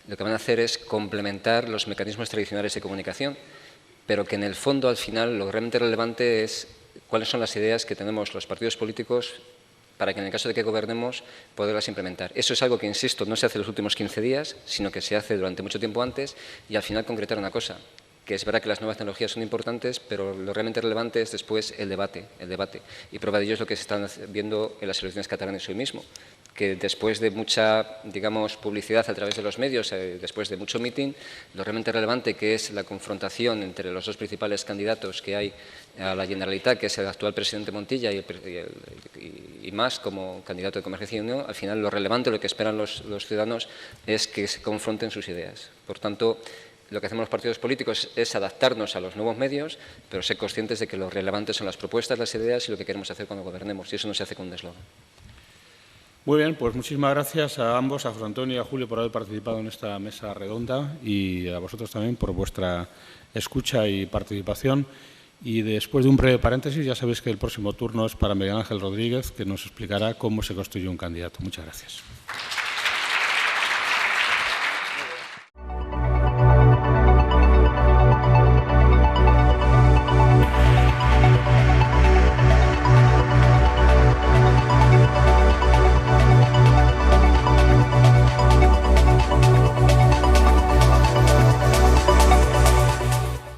lo que van a hacer es complementar los mecanismos tradicionales de comunicación, pero que en el fondo, al final, lo realmente relevante es cuáles son las ideas que tenemos los partidos políticos para que en el caso de que gobernemos poderlas implementar. Eso es algo que, insisto, no se hace en los últimos 15 días, sino que se hace durante mucho tiempo antes y al final concretar una cosa, que es verdad que las nuevas tecnologías son importantes, pero lo realmente relevante es después el debate. Y prueba de ello es lo que se está viendo en las elecciones catalanas hoy mismo, que después de mucha, digamos, publicidad a través de los medios, después de mucho meeting, lo realmente relevante, que es la confrontación entre los dos principales candidatos que hay a la Generalitat, que es el actual presidente Montilla y Mas como candidato de Convergencia y Unión, al final lo relevante, lo que esperan los ciudadanos es que se confronten sus ideas. Por tanto, lo que hacemos los partidos políticos es adaptarnos a los nuevos medios, pero ser conscientes de que lo relevante son las propuestas, las ideas y lo que queremos hacer cuando gobernemos, y eso no se hace con un eslogan. Muy bien, pues muchísimas gracias a ambos, a José Antonio y a Julio, por haber participado en esta mesa redonda y a vosotros también por vuestra escucha y participación. Y después de un breve paréntesis, ya sabéis que el próximo turno es para Miguel Ángel Rodríguez, que nos explicará cómo se construye un candidato. Muchas gracias.